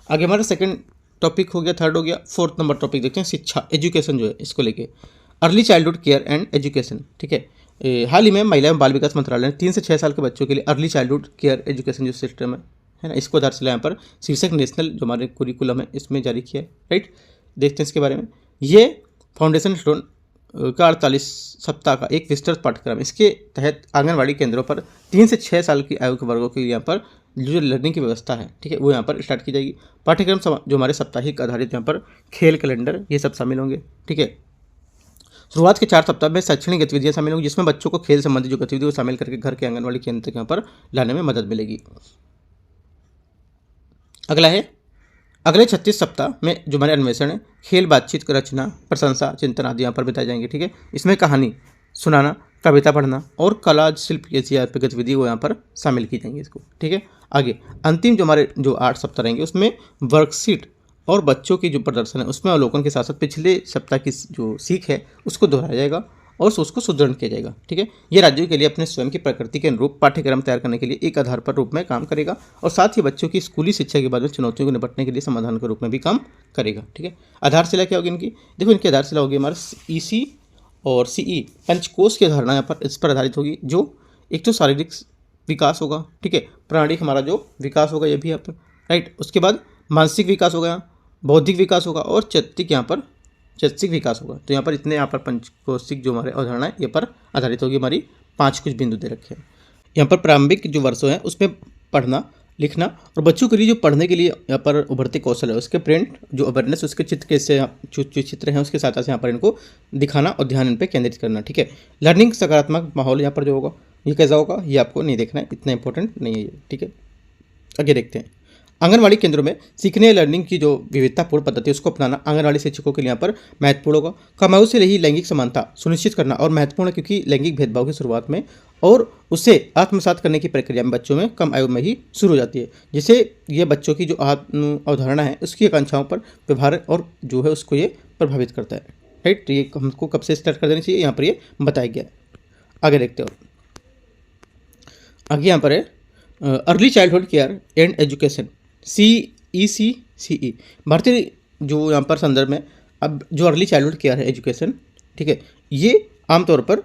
आगे हमारा सेकंड टॉपिक हो गया, थर्ड हो गया, फोर्थ नंबर टॉपिक देखते हैं शिक्षा, एजुकेशन जो है इसको लेके, early childhood care and education. ठीक है, हाल ही में महिला एवं बाल विकास मंत्रालय ने 3 से 6 साल के बच्चों के लिए अर्ली चाइल्डहुड केयर एजुकेशन जो सिस्टम है ना, इसको आधारशिला यहाँ पर शीर्षक नेशनल जो हमारे कुरिकुलम है इसमें जारी किया है। राइट, देखते हैं इसके बारे में। ये फाउंडेशन स्टोन का 48 सप्ताह का एक विस्तृत पाठ्यक्रम, इसके तहत आंगनबाड़ी केंद्रों पर 3 से 6 साल की आयु के वर्गों के यहाँ पर जो लर्निंग की व्यवस्था है, ठीक है, वो यहाँ पर स्टार्ट की जाएगी। पाठ्यक्रम जो हमारे साप्ताहिक आधारित यहाँ पर खेल कैलेंडर ये सब शामिल होंगे। ठीक है, शुरुआत के 4 सप्ताह में शैक्षणिक गतिविधियाँ शामिल होंगी, जिसमें बच्चों को खेल संबंधी जो गतिविधि वो शामिल करके घर के आंगनबाड़ी केंद्र तक यहाँ पर लाने में मदद मिलेगी। अगला है अगले 36 सप्ताह में जो हमारे अन्वेषण है, खेल, बातचीत, रचना, प्रशंसा, चिंतन आदि यहाँ पर बताए जाएंगे। ठीक है, इसमें कहानी सुनाना, कविता पढ़ना और कला शिल्प जैसी गतिविधि वो यहाँ पर शामिल की जाएंगी इसको। ठीक है, आगे अंतिम जो हमारे जो 8 सप्ताह रहेंगे उसमें वर्कशीट और बच्चों की जो प्रदर्शन है उसमें अवलोकन के साथ साथ पिछले सप्ताह की जो सीख है उसको दोहराया जाएगा और उसको सुदृढ़ किया जाएगा। ठीक है, ये राज्यों के लिए अपने स्वयं की प्रकृति के अनुरूप पाठ्यक्रम तैयार करने के लिए एक आधार पर रूप में काम करेगा और साथ ही बच्चों की स्कूली शिक्षा के बाद में चुनौतियों को निपटने के लिए समाधान के रूप में भी काम करेगा। ठीक है, आधारशिला क्या होगी इनकी, देखो इनकी आधारशिला होगी हमारा EC और CE पंचकोश की अवधारणा यहाँ पर इस पर आधारित होगी, जो एक तो शारीरिक विकास होगा, ठीक है, प्राणिक हमारा जो विकास होगा ये भी यहाँ पर, राइट, उसके बाद मानसिक विकास होगा, बौद्धिक विकास होगा और चैतिक यहाँ पर चैतसिक विकास होगा। तो यहाँ पर इतने यहाँ पर पंचकोशिक जो हमारे अवधारणा है ये पर आधारित होगी। हमारी 5 कुछ बिंदु दे रखे हैं यहाँ पर। प्रारंभिक जो वर्षों हैं उसमें पढ़ना लिखना और बच्चों के लिए जो पढ़ने के लिए यहाँ पर उभरते कौशल है उसके प्रिंट जो अवेयरनेस उसके चित्र कैसे जो चित्र हैं उसके साथ साथ यहाँ पर इनको दिखाना और ध्यान इन पर केंद्रित करना। ठीक है, लर्निंग सकारात्मक माहौल यहाँ पर जो होगा ये कैसा होगा ये आपको नहीं देखना है, इतना इंपॉर्टेंट नहीं है ये। ठीक है, आगे देखते हैं। आंगनवाड़ी केंद्रों में सीखने लर्निंग की जो विविधतापूर्ण पद्धति है उसको अपनाना आंगनवाड़ी शिक्षकों के लिए यहाँ पर महत्वपूर्ण होगा। कम आयु से ही लैंगिक समानता सुनिश्चित करना और महत्वपूर्ण है, क्योंकि लैंगिक भेदभाव की शुरुआत में और उसे आत्मसात करने की प्रक्रिया में बच्चों में कम आयु में ही शुरू हो जाती है, जिससे ये बच्चों की जो अवधारणा है उसकी आकांक्षाओं पर व्यवहार और जो है उसको ये प्रभावित करता है। राइट, ये हमको कब से स्टार्ट कर देनी चाहिए यहाँ पर ये बताया गया है। आगे देखते हो, आगे यहाँ पर है early childhood care and education ECCE भारतीय जो यहाँ पर संदर्भ में अब जो अर्ली चाइल्डहुड केयर है एजुकेशन, ठीक है, ये आमतौर पर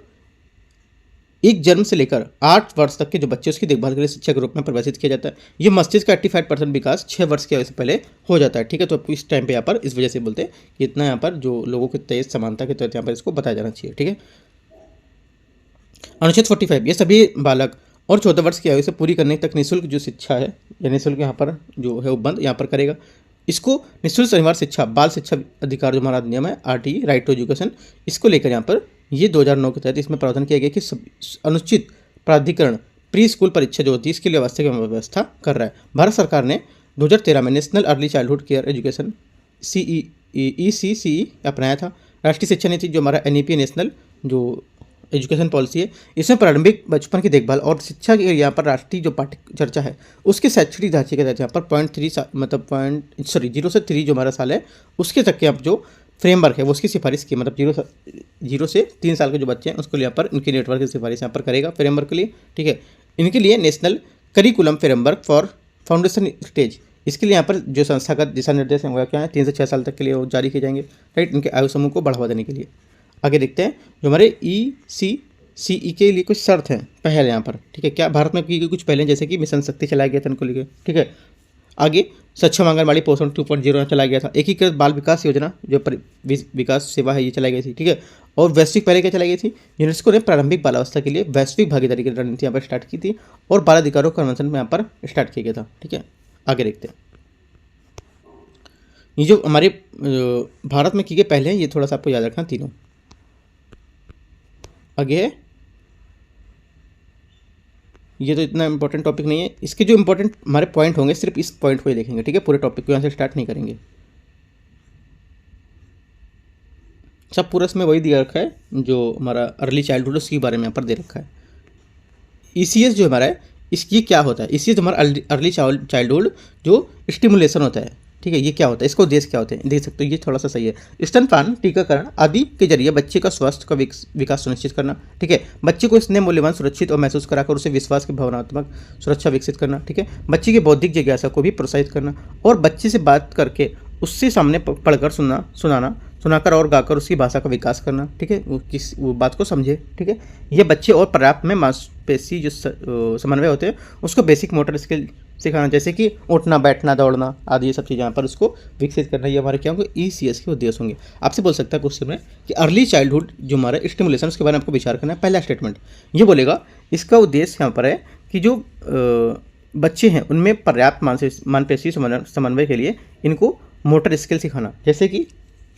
एक जन्म से लेकर 8 वर्ष तक के जो बच्चे उसकी देखभाल के लिए शिक्षा के रूप में परिभाषित किया जाता है। ये मस्तिष्क का 85% विकास 6 वर्ष की आयु से पहले हो जाता है, ठीक है। तो आपको इस टाइम पे यहाँ पर इस वजह से बोलते हैं कि इतना यहाँ पर जो लोगों के तेज समानता के तहत यहाँ पर इसको बताया जाना चाहिए, ठीक है। अनुच्छेद 45 ये सभी बालक और 14 वर्ष की आयु से पूरी करने तक निःशुल्क जो शिक्षा है या निःशुल्क यहाँ पर जो है उपबंध यहाँ पर करेगा। इसको निःशुल्क शनिवार शिक्षा बाल शिक्षा अधिकार जो हमारा अधिनियम है RTE राइट टू एजुकेशन, इसको लेकर यहाँ पर ये 2009 के तहत इसमें प्रावधान किया गया कि अनुचित प्राधिकरण प्री स्कूल परीक्षा जो होती है इसके लिए आवश्यक व्यवस्था कर रहा है। भारत सरकार ने 2013 में national early childhood care education ECCE अपनाया था। राष्ट्रीय शिक्षा नीति जो हमारा NEP नेशनल जो एजुकेशन पॉलिसी है, इसमें प्रारंभिक बचपन की देखभाल और शिक्षा की यहाँ पर राष्ट्रीय जो पाठ्य चर्चा है उसके शैक्षणिक ढांचे के तहत यहाँ पर 0 से 3 जो हमारा साल है उसके तक के आप जो फ्रेमवर्क है वो उसकी सिफारिश की, मतलब 0 से 3 साल के जो बच्चे हैं उसको यहाँ पर इनके नेटवर्क की सिफारिश यहाँ पर करेगा फ्रेमवर्क के लिए, ठीक है। इनके लिए national curriculum framework for foundation stage, इसके लिए यहाँ पर जो संस्थागत दिशा निर्देश हैं वो क्या है 3 से 6 साल तक के लिए वो जारी किए जाएंगे, राइट, इनके आयु समूह को बढ़ावा देने के लिए। आगे देखते हैं जो हमारे ECCE के लिए कुछ शर्त हैं पहल यहाँ पर, ठीक है। क्या भारत में की गई कुछ पहले, जैसे कि मिशन शक्ति चलाया गया था इनको लेकर, ठीक है। आगे सक्षम आंगनबाड़ी पोषण 2.0 चलाया गया था। एकीकृत बाल विकास योजना जो विकास सेवा है ये चलाई गई थी, ठीक है। और वैश्विक पहले क्या चलाई गई थी, यूनेस्को ने प्रारंभिक बालावस्था के लिए वैश्विक भागीदारी की रणनीति यहाँ पर स्टार्ट की थी और बाल अधिकारों कन्वेंशन में यहाँ पर स्टार्ट किया गया था, ठीक है। आगे देखते हैं ये जो हमारे भारत में की गई पहले हैं ये थोड़ा सा आपको याद रखना तीनों। आगे है ये तो इतना इंपॉर्टेंट टॉपिक नहीं है, इसके जो इंपॉर्टेंट हमारे पॉइंट होंगे सिर्फ इस पॉइंट को ही देखेंगे, ठीक है। पूरे टॉपिक को यहाँ से स्टार्ट नहीं करेंगे। सब पूरा इसमें वही दिया रखा है जो हमारा अर्ली चाइल्डहुड उसके बारे में यहाँ पर दे रखा है। ECS जो हमारा है इसकी क्या होता है, ECS हमारा अर्ली चाइल्डहुड जो स्टिमुलेशन होता है, ठीक है। ये क्या होता है, इसको उद्देश्य क्या होते हैं देख सकते हो, ये थोड़ा सा सही है। स्तनपान टीकाकरण आदि के जरिए बच्चे का स्वास्थ्य का विकास सुनिश्चित करना, ठीक है। बच्चे को इसने मूल्यवान सुरक्षित और महसूस कराकर उसे विश्वास की भावनात्मक सुरक्षा विकसित करना, ठीक है। बच्चे की बौद्धिक जिज्ञासा को भी प्रोत्साहित करना और बच्चे से बात करके उससे सामने पढ़कर सुनाकर और गाकर उसकी भाषा का विकास करना, ठीक है। वो बात को समझे, ठीक है। ये बच्चे और पर्याप्त में मांसपेशी जो समन्वय होते हैं उसको बेसिक मोटर स्किल सिखाना, जैसे कि उठना बैठना दौड़ना आदि ये सब चीज़ें यहाँ पर उसको विकसित करना, ये हमारे क्या होंगे ECS के उद्देश्य होंगे। आपसे बोल सकता है क्वेश्चन में कि अर्ली चाइल्डहुड जो हमारा स्टिमुलेशन उसके बारे में आपको विचार करना है। पहला स्टेटमेंट ये बोलेगा इसका उद्देश्य यहाँ पर है कि जो बच्चे हैं उनमें पर्याप्त मांसपेशी समन्वय के लिए इनको मोटर स्किल सिखाना, जैसे कि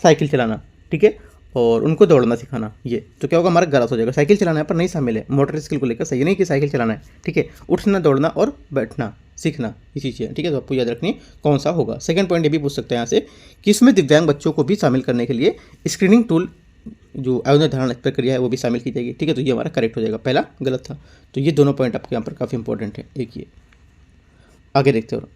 साइकिल चलाना, ठीक है, और उनको दौड़ना सिखाना। ये तो क्या होगा हमारा गलत हो जाएगा, साइकिल चलाना यहाँ पर नहीं शामिल है, मोटर स्किल को लेकर सही नहीं कि साइकिल चलाना है, ठीक है। उठना दौड़ना और बैठना सीखना ये चीज़ें हैं, ठीक है। तो आपको याद रखनी कौन सा होगा। सेकंड पॉइंट ये भी पूछ सकते हैं यहाँ से कि इसमें दिव्यांग बच्चों को भी शामिल करने के लिए स्क्रीनिंग टूल जो आयु निर्धारण प्रक्रिया है वो भी शामिल की जाएगी, ठीक है। तो ये हमारा करेक्ट हो जाएगा, पहला गलत था। तो ये दोनों पॉइंट आपके यहाँ पर काफ़ी इंपॉर्टेंट है, एक ये। आगे देखते हो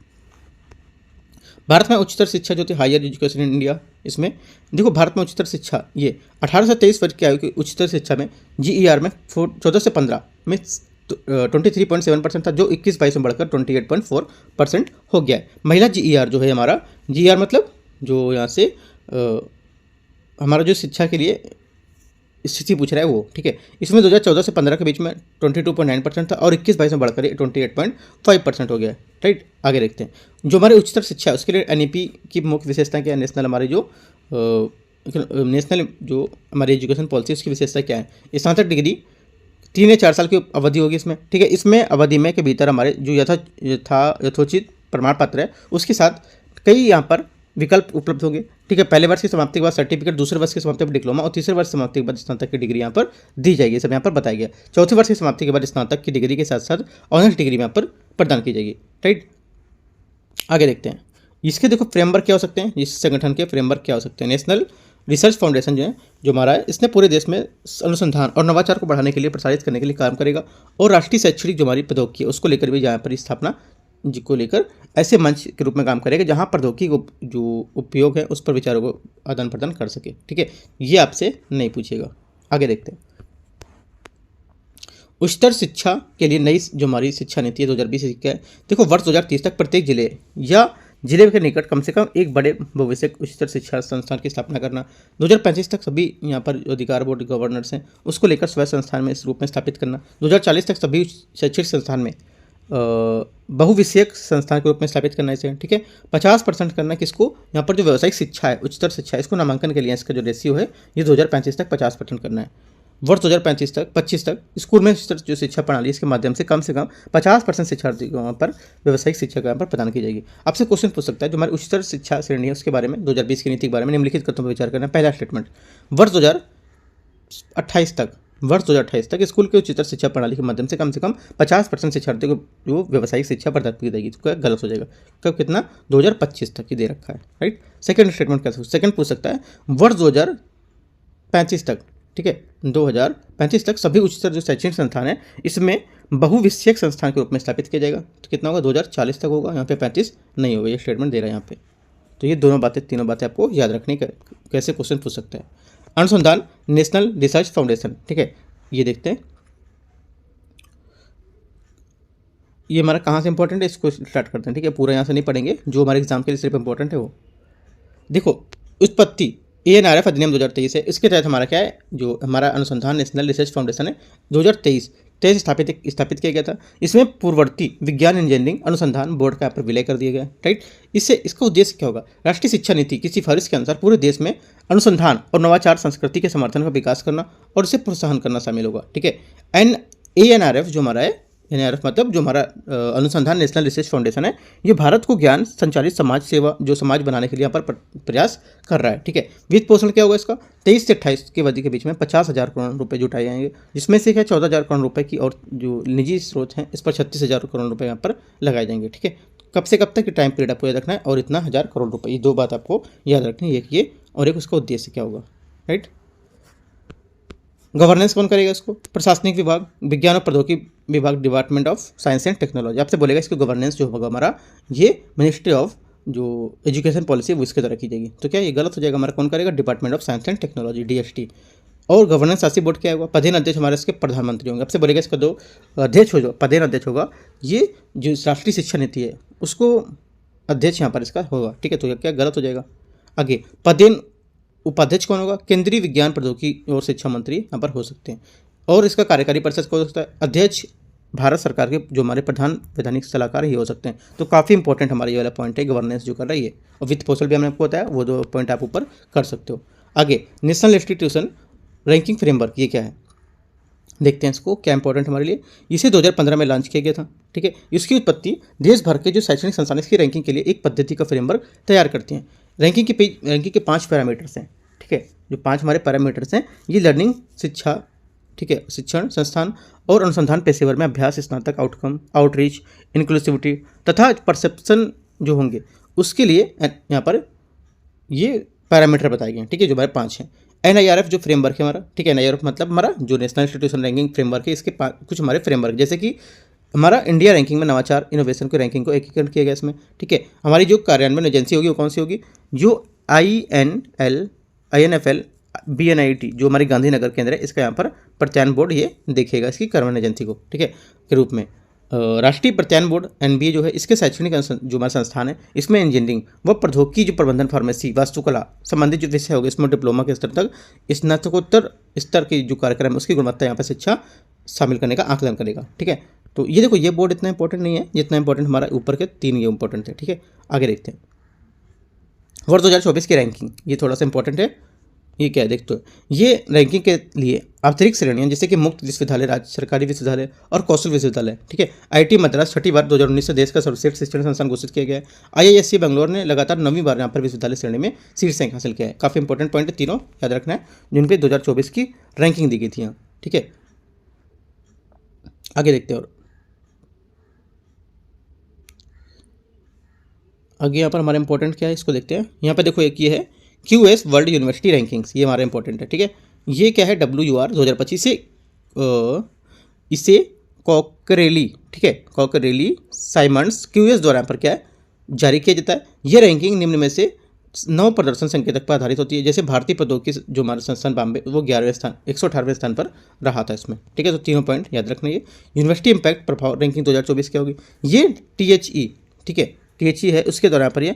भारत में उच्चतर शिक्षा जो थी हायर एजुकेशन इन इंडिया, इसमें देखो भारत में उच्चतर शिक्षा ये 18 से 23 वर्ष की आयु की उच्चतर शिक्षा में GER में 14 से 15 में 23.7% था जो 21-22 में बढ़कर 28.4% हो गया है। महिला GER जो है हमारा GER मतलब जो यहाँ से हमारा जो शिक्षा के लिए स्थिति पूछ रहा है वो, ठीक है। इसमें 2014 से 15 के बीच में 22.9% था और 21-22 में बढ़कर 28.5% हो गया है, राइट। आगे देखते हैं जो हमारे उच्चतर शिक्षा है उसके लिए NEP की मुख्य विशेषता क्या है, नेशनल हमारे जो नेशनल जो हमारी एजुकेशन पॉलिसी उसकी विशेषता क्या है। स्नातक डिग्री 3 या 4 साल की अवधि होगी इसमें, ठीक है। इसमें अवधि में के भीतर हमारे जो यथोचित प्रमाण पत्र है उसके साथ कई यहाँ पर विकल्प उपलब्ध होंगे, ठीक है। पहले वर्ष की समाप्ति के बाद सर्टिफिकेट, दूसरे वर्ष की समाप्ति पर डिप्लोमा और तीसरे वर्ष समाप्ति के बाद स्नातक की डिग्री यहाँ पर दी जाएगी, सब यहाँ पर बताया गया। चौथे वर्ष की समाप्ति के बाद स्नातक की डिग्री के साथ साथ ऑनर्स डिग्री यहाँ पर प्रदान की जाएगी, राइट। आगे देखते हैं इसके देखो फ्रेमवर्क क्या हो सकते हैं, इस संगठन के फ्रेमवर्क क्या हो सकते हैं। नेशनल रिसर्च फाउंडेशन जो है जो हमारा है इसने पूरे देश में अनुसंधान और नवाचार को बढ़ाने के लिए प्रसारित करने के लिए काम करेगा और राष्ट्रीय शैक्षणिक जो हमारी प्रौद्योगिकी है उसको लेकर भी यहाँ पर स्थापना को लेकर ऐसे मंच के रूप में काम करेगा जहां प्रौद्योगिकी को जो उपयोग है उस पर विचारों को आदान प्रदान कर सके, ठीक है। ये आपसे नहीं पूछेगा। आगे देखते हैं उच्चतर शिक्षा के लिए नई जो हमारी शिक्षा नीति है 2020 है। देखो वर्ष 2030 तक प्रत्येक जिले या जिले के निकट कम से कम एक बड़े भविष्य उच्चतर शिक्षा संस्थान की स्थापना करना। 2035 तक सभी यहाँ पर जो अधिकार बोर्ड गवर्नर्स हैं उसको लेकर स्वयं संस्थान में इस रूप में स्थापित करना। 2040 तक सभी शैक्षिक संस्थान में बहुविषयक संस्थान के रूप में स्थापित करना इसे, ठीक है। 50% करना किसको, यहाँ पर जो व्यावसायिक शिक्षा है, उच्चतर शिक्षा है, इसको नामांकन के लिए इसका जो रेशियो है ये 2035 तक 50% करना है। वर्ष 2025 तक स्कूल में जो शिक्षा प्रणाली इसके माध्यम से कम 50% शिक्षार्थी को वहाँ पर व्यावसायिक शिक्षा यहाँ पर प्रदान की जाएगी। आपसे क्वेश्चन पूछ सकता है जो हमारी उच्चतर शिक्षा श्रेणी है उसके बारे में 2020 की नीति के बारे में निम्नलिखित तथ्यों पर विचार करना। पहला स्टेटमेंट, वर्ष 2028 तक स्कूल के उच्चतर शिक्षा प्रणाली के माध्यम से कम 50% शिक्षार्थियों को जो व्यावसायिक शिक्षा प्रदान की जाएगी, तो गलत हो जाएगा। कब, कितना, 2025 तक ही दे रखा है, राइट। सेकंड स्टेटमेंट कैसे, सेकंड पूछ सकता है वर्ष 2035 तक, ठीक है, 2035 तक सभी उच्चतर जो शैक्षणिक संस्थान है इसमें बहुविषयक संस्थान के रूप में स्थापित किया जाएगा। तो कितना होगा, 2040 तक होगा, यहाँ पे 35 नहीं होगा, ये स्टेटमेंट दे रहा है यहाँ पे। तो ये तीनों बातें आपको याद रखने का, कैसे क्वेश्चन पूछ सकते हैं। अनुसंधान नेशनल रिसर्च फाउंडेशन, ठीक है, ये देखते हैं ये हमारा कहाँ से इंपॉर्टेंट है, इसको स्टार्ट करते हैं, ठीक है। पूरा यहाँ से नहीं पढ़ेंगे, जो हमारे एग्जाम के लिए सिर्फ इंपॉर्टेंट है वो देखो। उत्पत्ति ANRF अधिनियम 2023 है, इसके तहत हमारा क्या है, जो हमारा अनुसंधान नेशनल रिसर्च फाउंडेशन है 2023 स्थापित किया गया था। इसमें पूर्ववर्ती विज्ञान इंजीनियरिंग अनुसंधान बोर्ड का यहाँ पर विलय कर दिया गया, राइट। इससे इसका उद्देश्य क्या होगा, राष्ट्रीय शिक्षा नीति की सिफारिश के अनुसार पूरे देश में अनुसंधान और नवाचार संस्कृति के समर्थन का विकास करना और इसे प्रोत्साहन करना शामिल होगा, ठीक है। ANRF जो हमारा है, NRF मतलब जो हमारा अनुसंधान नेशनल रिसर्च फाउंडेशन है, ये भारत को ज्ञान संचालित समाज सेवा जो समाज बनाने के लिए यहाँ पर प्रयास कर रहा है, ठीक है। वित्त पोषण क्या होगा इसका, 23 से 28 की अवधि के बीच में 50,000 करोड़ रुपए जुटाए जाएंगे, जिसमें से क्या 14,000 करोड़ रुपए की और जो निजी स्रोत हैं इस पर 36,000 करोड़ रुपए यहाँ पर लगाए जाएंगे, ठीक है। कब से कब तक की टाइम पीरियड आपको याद रखना है, और इतना 1,000 करोड़ रुपए, ये दो बात आपको याद रखनी है, एक ये और एक उसका उद्देश्य क्या होगा, राइट। गवर्नेंस कौन करेगा इसको, प्रशासनिक विभाग, विज्ञान और प्रौद्योगिकी विभाग, department of science and technology. आपसे बोलेगा इसको गवर्नेंस जो होगा हमारा, ये मिनिस्ट्री ऑफ जो एजुकेशन पॉलिसी है वो इसके द्वारा की जाएगी। तो क्या ये गलत हो जाएगा, हमारा कौन करेगा, department of science and technology, DST। और गवर्नेंस शासी बोर्ड क्या होगा, पदेन अध्यक्ष हमारे इसके प्रधानमंत्री होंगे। आपसे बोलेगा इसका दो अध्यक्ष हो, जो पदेन अध्यक्ष होगा, ये जो राष्ट्रीय शिक्षा नीति है उसको अध्यक्ष यहाँ पर इसका होगा, ठीक है। तो क्या गलत हो जाएगा। आगे पदेन उपाध्यक्ष कौन होगा, केंद्रीय विज्ञान प्रौद्योगिकी और शिक्षा मंत्री यहाँ पर हो सकते हैं। और इसका कार्यकारी परिषद कौन हो सकता है, अध्यक्ष भारत सरकार के जो हमारे प्रधान वैधानिक सलाहकार ये हो सकते हैं। तो काफ़ी इंपॉर्टेंट हमारा ये वाला पॉइंट है, गवर्नेंस जो कर रहा है ये, और वित्त पोषण भी हमने आपको बताया, वो दो पॉइंट आप ऊपर कर सकते हो। आगे नेशनल इंस्टीट्यूशन रैंकिंग फ्रेमवर्क, ये क्या है देखते हैं इसको, क्या इंपॉर्टेंट हमारे लिए। इसे 2015 में लॉन्च किया गया था, ठीक है। इसकी उत्पत्ति देश भर के जो शैक्षणिक संस्थान इसकी रैंकिंग के लिए एक पद्धति का फ्रेमवर्क तैयार करते हैं। रैंकिंग के 5 पैरामीटर्स हैं, ठीक है। जो 5 हमारे पैरामीटर्स हैं, ये लर्निंग, शिक्षा, ठीक है, शिक्षण संस्थान और अनुसंधान पेशेवर में अभ्यास, स्नातक, आउटकम, आउटरीच, इंक्लूसिविटी तथा परसेप्शन जो होंगे उसके लिए यहाँ पर ये पैरामीटर बताए गए हैं, ठीक है, जो हमारे 5 हैं। NIRF जो फ्रेमवर्क है हमारा, ठीक है, NIRF मतलब हमारा जो नेशनल इंस्टीट्यूशन रैंकिंग फ्रेमवर्क है, इसके कुछ हमारे फ्रेमवर्क, जैसे कि हमारा इंडिया रैंकिंग में नवाचार इनोवेशन को रैंकिंग को एकीकरण किया गया इसमें, ठीक है। हमारी जो कार्यान्वयन एजेंसी होगी वो कौन सी होगी, जो INFL BNIT जो हमारी गांधीनगर केंद्र है, इसका यहाँ पर प्रत्यायन बोर्ड ये देखेगा इसकी कार्यान्वयन एजेंसी को, ठीक है, के रूप में। राष्ट्रीय प्रत्यायन बोर्ड NBA जो है, इसके शैक्षणिक जो हमारा संस्थान है, इसमें इंजीनियरिंग व प्रौद्योगिकी जो प्रबंधन, फार्मेसी, वास्तुकला संबंधित जो विषय होगा, इसमें डिप्लोमा के स्तर तक स्नातकोत्तर स्तर के जो कार्यक्रम है उसकी गुणवत्ता यहाँ पर शिक्षा शामिल करने का आकलन करेगा, ठीक है। तो ये देखो, ये बोर्ड इतना इंपॉर्टेंट नहीं है जितना इंपॉर्टेंट हमारा ऊपर के 3 ये इंपॉर्टेंट है, ठीक है। आगे देखते हैं वर्ष 2024 की रैंकिंग, ये थोड़ा सा इंपॉर्टेंट है। ये क्या है देखते हो, ये रैंकिंग के लिए अतिरिक्त श्रेणियाँ जैसे कि मुक्त विश्वविद्यालय, राज्य सरकारी विश्वविद्यालय और कौशल विश्वविद्यालय, ठीक है। IIT मद्रास छठी बार 2019 से देश का सर्वश्रेष्ठ शिक्षण संस्थान घोषित किया गया है। IISc बेंगलोर ने लगातार 9वीं बार यहाँ पर विश्वविद्यालय श्रेणी में शीर्ष रैंक हासिल किया है। काफ़ी इंपॉर्टेंट पॉइंट है, तीनों याद रखना है, जिन पे 2024 की रैंकिंग दी गई थी यहाँ, ठीक है। आगे देखते हैं, और आगे यहाँ पर हमारा इंपॉर्टेंट क्या है इसको देखते हैं। यहाँ पर देखो, एक ये है QS वर्ल्ड यूनिवर्सिटी रैंकिंग्स, ये हमारा इंपॉर्टेंट है, ठीक है। ये क्या है, WUR 2025 से इसे कॉकरेली, ठीक है, कॉकरेली साइमंड्स QS द्वारा यहाँ पर क्या है जारी किया जाता है। ये रैंकिंग निम्न में से 9 प्रदर्शन संकेतक पर आधारित होती है। जैसे भारतीय प्रौद्योगिकी जो हमारा संस्थान बॉम्बे, वो 11वें स्थान 118वें स्थान पर रहा था इसमें, ठीक है। तो तीनों पॉइंट याद रखना। ये यूनिवर्सिटी इम्पैक्ट प्रभाव रैंकिंग 2024 क्या होगी, ये THE, ठीक है, THE है उसके द्वारा यहाँ पर ये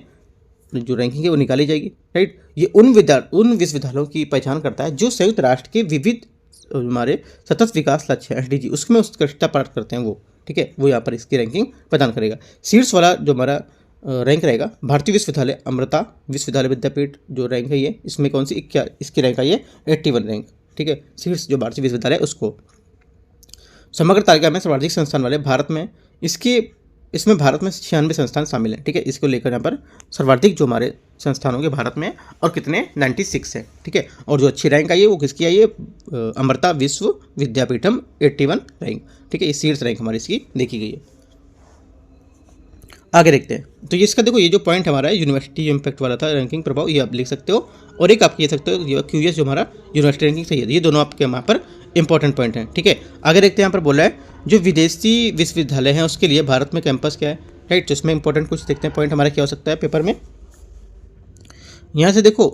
जो रैंकिंग है वो निकाली जाएगी, राइट। ये उन विश्वविद्यालयों की पहचान करता है जो संयुक्त राष्ट्र के विविध हमारे सतत विकास लक्ष्य है SDG उसमें उत्कृष्टता प्राप्त करते हैं वो, ठीक है, वो यहाँ पर इसकी रैंकिंग प्रदान करेगा। शीर्ष वाला जो हमारा रैंक रहेगा भारतीय विश्वविद्यालय अमृता विश्वविद्यालय विद्यापीठ जो रैंक है ये, इसमें कौन सी क्या इसकी रैंक है ये 81 रैंक, ठीक है। शीर्ष जो भारतीय विश्वविद्यालय उसको समग्र तालिका में सर्वाधिक संस्थान वाले भारत में इसमें भारत में 96 संस्थान शामिल हैं, ठीक है। इसको लेकर यहाँ पर सर्वाधिक जो हमारे संस्थान होंगे भारत में और कितने 96 है, ठीक है। और जो अच्छी रैंक आई है वो किसकी आई है अमृता विश्व विद्यापीठम 81 रैंक, ठीक है। ये शीर्ष रैंक हमारी इसकी देखी गई है। आगे देखते हैं तो इसका देखो ये जो पॉइंट हमारा है यूनिवर्सिटी इम्पैक्ट वाला था रैंकिंग प्रभाव, ये आप लिख सकते हो, और एक आप कह सकते हो QS जो हमारा यूनिवर्सिटी रैंकिंग सही है। ये दोनों आपके यहाँ पर इंपॉर्टेंट पॉइंट हैं, ठीक है। आगे देखते हैं यहाँ पर बोला है जो विदेशी विश्वविद्यालय हैं उसके लिए भारत में कैंपस क्या है, राइट। तो इसमें इंपॉर्टेंट कुछ देखते हैं पॉइंट हमारा क्या हो सकता है पेपर में। यहाँ से देखो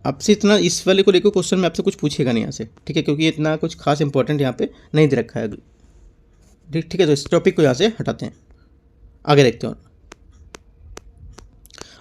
आपसे इतना इस वाले को लेकर क्वेश्चन में आपसे कुछ पूछेगा नहीं यहाँ से, ठीक है, क्योंकि इतना कुछ खास इंपॉर्टेंट यहाँ पे नहीं दे रखा है, ठीक है। तो इस टॉपिक को यहाँ से हटाते हैं, आगे देखते हैं।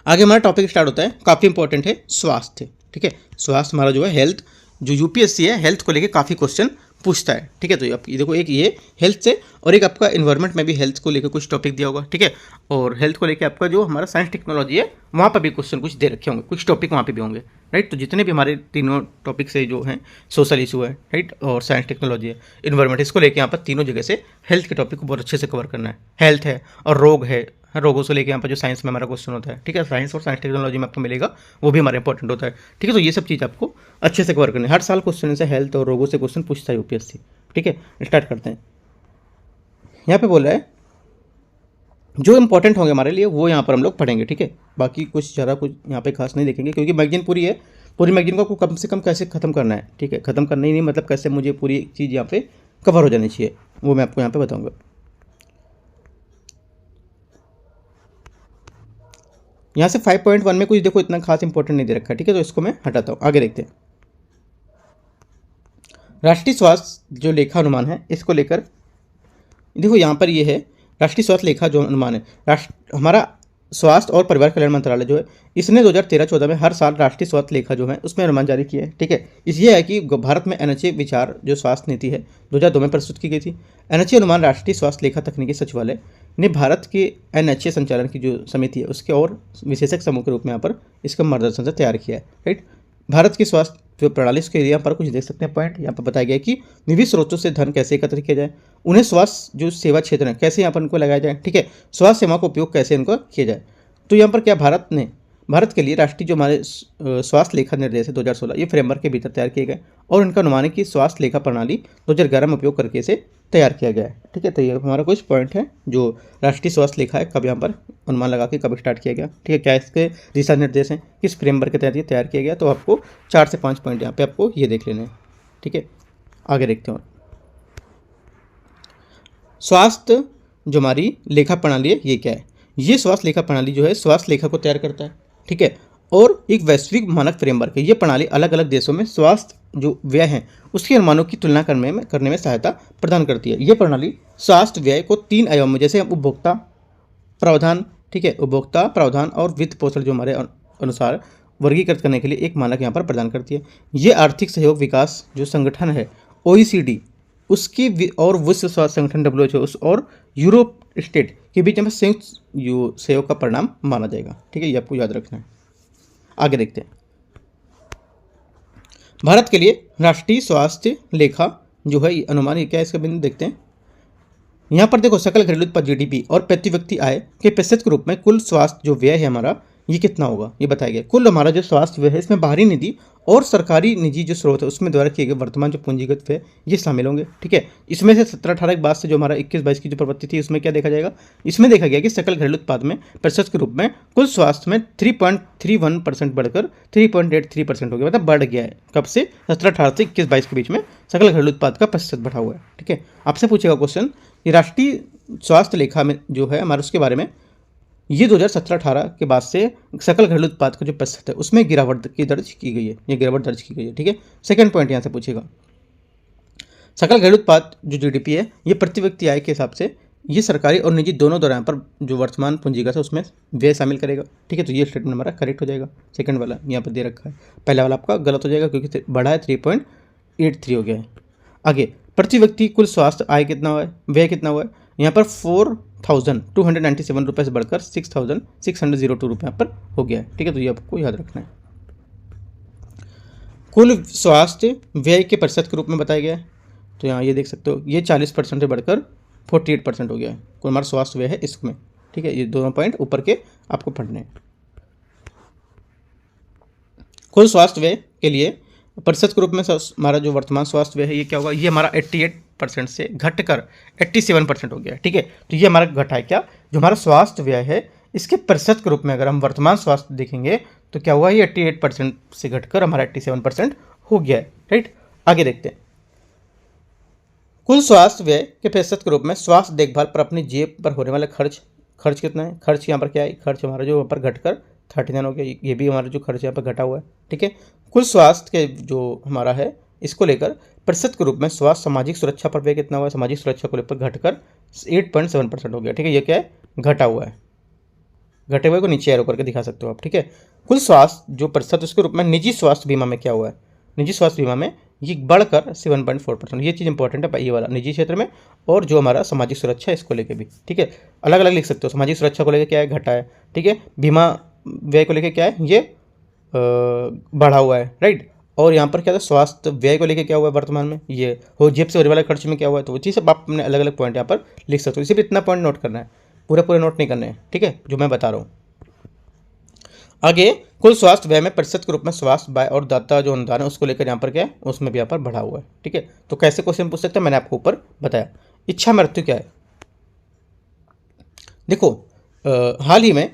आगे हमारा टॉपिक स्टार्ट होता है, काफ़ी इंपॉर्टेंट है स्वास्थ्य, ठीक है। स्वास्थ्य हमारा जो है हेल्थ, जो UPSC है हेल्थ को लेके काफ़ी क्वेश्चन पूछता है, ठीक है। तो आप ये देखो एक ये हेल्थ से और एक आपका इन्वायरमेंट में भी हेल्थ को लेकर कुछ टॉपिक दिया होगा, ठीक है। और हेल्थ को लेकर आपका जो हमारा साइंस टेक्नोलॉजी है वहाँ पर भी क्वेश्चन कुछ दे रखे होंगे, कुछ टॉपिक वहाँ पे भी होंगे, राइट। तो जितने भी हमारे तीनों टॉपिक से जो हैं सोशल इशू है, राइट, और साइंस टेक्नोलॉजी है, इन्वायरमेंट, इसको लेकर यहाँ पर तीनों जगह से हेल्थ के टॉपिक को बहुत अच्छे से कवर करना है। हेल्थ है और रोग है, रोगों से लेकर यहाँ पर जो साइंस में हमारा क्वेश्चन होता है, ठीक है, साइंस और साइंस टेक्नोलॉजी में आपको मिलेगा, वो भी हमारा इंपॉर्टेंट होता है, ठीक है। तो ये सब चीज़ आपको अच्छे से कवर करनी है। हर साल क्वेश्चन से हेल्थ और रोगों से क्वेश्चन पूछता है UPSC, ठीक है। स्टार्ट करते हैं। यहाँ पे बोल रहा है जो इंपॉर्टेंट होंगे हमारे लिए वो यहाँ पर हम लोग पढ़ेंगे, ठीक है। बाकी कुछ ज़्यादा कुछ यहाँ पे खास नहीं देखेंगे क्योंकि मैगजीन पूरी है, पूरी मैगजीन को आपको कम से कम कैसे ख़त्म करना है, ठीक है। ख़त्म करना ही नहीं मतलब कैसे मुझे पूरी चीज़ यहाँ पे कवर हो जानी चाहिए, वो मैं आपको यहाँ पे बताऊँगा। यहाँ से 5.1 में कुछ देखो इतना खास इंपॉर्टेंट नहीं दे रखा है, ठीक है। तो इसको मैं हटाता हूँ, आगे देखते हैं। राष्ट्रीय स्वास्थ्य जो लेखा अनुमान है इसको लेकर देखो यहाँ पर ये है राष्ट्रीय स्वास्थ्य लेखा जो अनुमान है, हमारा स्वास्थ्य और परिवार कल्याण मंत्रालय जो है इसने 2013-14 में हर साल राष्ट्रीय स्वास्थ्य लेखा जो है उसमें अनुमान जारी किया है, ठीक है। इसलिए है कि भारत में NHA विचार जो स्वास्थ्य नीति है 2002 में प्रस्तुत की गई थी। NHA अनुमान राष्ट्रीय स्वास्थ्य लेखा तकनीकी सचिवालय ने भारत के NHA संचालन की जो समिति है उसके और विशेषज्ञ समूह के रूप में यहाँ पर इसका मार्गदर्शन से तैयार किया है, राइट। भारत की स्वास्थ्य जो प्रणाली उसके यहाँ पर कुछ देख सकते हैं पॉइंट यहाँ पर बताया गया है कि विविध स्रोतों से धन कैसे एकत्र किया जाए, उन्हें स्वास्थ्य जो सेवा क्षेत्र है कैसे यहाँ पर उनको लगाया जाए, ठीक है, स्वास्थ्य सेवा का उपयोग कैसे इनको किया जाए। तो यहाँ पर क्या भारत के लिए राष्ट्रीय जो हमारे स्वास्थ्य लेखा निर्देश है 2016 ये फ्रेमवर्क के भीतर तैयार किए गए और इनका अनुमान है कि स्वास्थ्य लेखा प्रणाली 2011 में उपयोग करके इसे तैयार किया गया है, ठीक है। तो ये हमारा कुछ पॉइंट है जो राष्ट्रीय स्वास्थ्य लेखा है कब यहाँ पर अनुमान लगा के कब स्टार्ट किया गया, ठीक है, क्या इसके दिशा निर्देश हैं, किस फ्रेमवर्क के तहत ये तैयार किया गया। तो आपको 4 से 5 पॉइंट यहाँ पे आपको ये देख लेने हैं, ठीक है। आगे देखते हैं। स्वास्थ्य जो हमारी लेखा प्रणाली है ये क्या है, ये स्वास्थ्य लेखा प्रणाली जो है स्वास्थ्य लेखा को तैयार करता है, ठीक है, और एक वैश्विक मानक फ्रेमवर्क है। ये प्रणाली अलग अलग देशों में स्वास्थ्य जो व्यय है उसके अनुमानों की तुलना करने में सहायता प्रदान करती है। ये प्रणाली स्वास्थ्य व्यय को 3 आयाम में जैसे उपभोक्ता प्रावधान, ठीक है, उपभोक्ता प्रावधान और वित्त पोषण जो हमारे अनुसार वर्गीकृत करने के लिए एक मानक यहाँ पर प्रदान करती है। ये आर्थिक सहयोग विकास जो संगठन है OECD उसकी और विश्व स्वास्थ्य संगठन WHO और यूरोप स्टेट के बीच में संयुक्त सहयोग का परिणाम माना जाएगा, ठीक है, ये आपको याद रखना है। आगे देखते हैं। भारत के लिए राष्ट्रीय स्वास्थ्य लेखा जो है अनुमान ये क्या है इसका बिंदु देखते हैं। यहाँ पर देखो सकल घरेलू उत्पाद GDP और प्रति व्यक्ति आय के प्रतिशत के रूप में कुल स्वास्थ्य जो व्यय है हमारा ये कितना होगा ये बताया गया। कुल हमारा जो स्वास्थ्य व्यय है इसमें बाहरी निधि और सरकारी निजी जो स्रोत है उसमें द्वारा किए गए वर्तमान जो पूंजीगत व्यय ये शामिल होंगे, ठीक है। इसमें से 17-18 के बाद से जो हमारा 21-22 की जो प्रवृत्ति थी उसमें क्या देखा जाएगा, इसमें देखा गया कि सकल घरेलू उत्पाद में प्रतिशत के रूप में कुल स्वास्थ्य में 3.31% बढ़कर 3.83% हो गया, मतलब बढ़ गया है कब से 17-18 से 21-22 के बीच में सकल घरेलू उत्पाद का प्रतिशत बढ़ा हुआ है, ठीक है। आपसे पूछेगा क्वेश्चन कि राष्ट्रीय स्वास्थ्य लेखा में जो है हमारे उसके बारे में ये 2017-18 के बाद से सकल घरेलू उत्पाद का जो प्रतिशत है उसमें गिरावट की दर्ज की गई है, ये गिरावट दर्ज की गई है, ठीक है। सेकंड पॉइंट यहाँ से पूछेगा सकल घरेलू उत्पाद जो GDP है ये प्रति व्यक्ति आय के हिसाब से ये सरकारी और निजी दोनों द्वारा यहाँ पर जो वर्तमान पूंजीगत है उसमें व्यय शामिल करेगा। ठीक है, तो ये स्टेटमेंट हमारा करेक्ट हो जाएगा। सेकंड वाला यहाँ पर दे रखा है, पहला वाला आपका गलत हो जाएगा क्योंकि बढ़ा है 3.83 हो गया है। आगे, प्रति व्यक्ति कुल स्वास्थ्य आय कितना हुआ है, व्यय कितना हुआ है, यहाँ पर 4,297 रुपये से बढ़कर 6,602 रुपये यहाँ पर हो गया है। ठीक है, तो ये आपको याद रखना है। कुल स्वास्थ्य व्यय के प्रतिशत के रूप में बताया गया है, तो यहाँ ये देख सकते हो ये 40% से बढ़कर 48% हो गया है। कुल हमारा स्वास्थ्य व्यय है इसमें। ठीक है, ये दोनों पॉइंट ऊपर के आपको पढ़ने हैं। कुल स्वास्थ्य व्यय के लिए प्रतिशत के रूप में हमारा जो वर्तमान स्वास्थ्य व्यय है ये क्या होगा, ये हमारा 88% से घटकर 87% हो गया है। ठीक है, तो ये हमारा घटा है क्या, जो हमारा स्वास्थ्य व्यय है इसके प्रतिशत के रूप में अगर हम वर्तमान स्वास्थ्य देखेंगे तो क्या हुआ, ये 88% से घटकर हमारा 87% हो गया है। राइट, आगे देखते हैं। कुल स्वास्थ्य व्यय के प्रतिशत के रूप में स्वास्थ्य देखभाल पर अपनी जेब पर होने वाला खर्च कितना है, खर्च यहाँ पर क्या है, खर्च हमारा जो यहाँ पर घटकर 39 हो गया, ये भी हमारा जो खर्च यहाँ पर घटा हुआ है। ठीक है, कुल स्वास्थ्य के जो हमारा है इसको लेकर प्रतिशत के रूप में स्वास्थ्य सामाजिक सुरक्षा पर व्यय कितना हुआ है, सामाजिक सुरक्षा को लेकर घटकर 8.7% हो गया। ठीक है, ये क्या है, घटा हुआ है। घटे हुए को नीचे एरो करके दिखा सकते हो आप। ठीक है, कुल स्वास्थ्य जो प्रतिशत उसके रूप में निजी स्वास्थ्य बीमा में क्या हुआ है, निजी स्वास्थ्य बीमा में ये बढ़कर 7.4%। ये चीज़ इंपॉर्टेंट है, ये वाला निजी क्षेत्र में, और जो हमारा सामाजिक सुरक्षा है इसको लेके भी। ठीक है, अलग अलग लिख सकते हो। सामाजिक सुरक्षा को लेकर क्या है, घटा है। ठीक है, बीमा व्यय को लेकर क्या है, ये बढ़ा हुआ है। राइट, और यहाँ पर क्या था, स्वास्थ्य व्यय को लेकर क्या हुआ है वर्तमान में, ये हो जेब से होने वाले खर्च में क्या हुआ है, तो वो चीज़ सब आप अपने अलग अलग पॉइंट यहाँ पर लिख सकते हो। सिर्फ इतना पॉइंट नोट करना है, पूरे नोट नहीं करने हैं। ठीक है, जो मैं बता रहा हूँ। आगे, कुल स्वास्थ्य व्यय में प्रतिशत के रूप में स्वास्थ्य व्यय और दाता जो अनुदान है उसको लेकर यहाँ पर क्या है, उसमें भी यहाँ पर बढ़ा हुआ है। ठीक है, तो कैसे क्वेश्चन पूछ सकते हैं, मैंने आपको ऊपर बताया। इच्छा मृत्यु क्या है, देखो हाल ही में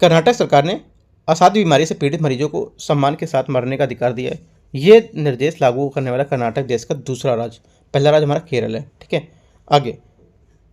कर्नाटक सरकार ने असाध्य बीमारी से पीड़ित मरीजों को सम्मान के साथ मरने का अधिकार दिया है। ये निर्देश लागू करने वाला कर्नाटक देश का दूसरा राज्य, पहला राज्य हमारा केरल है। ठीक है, आगे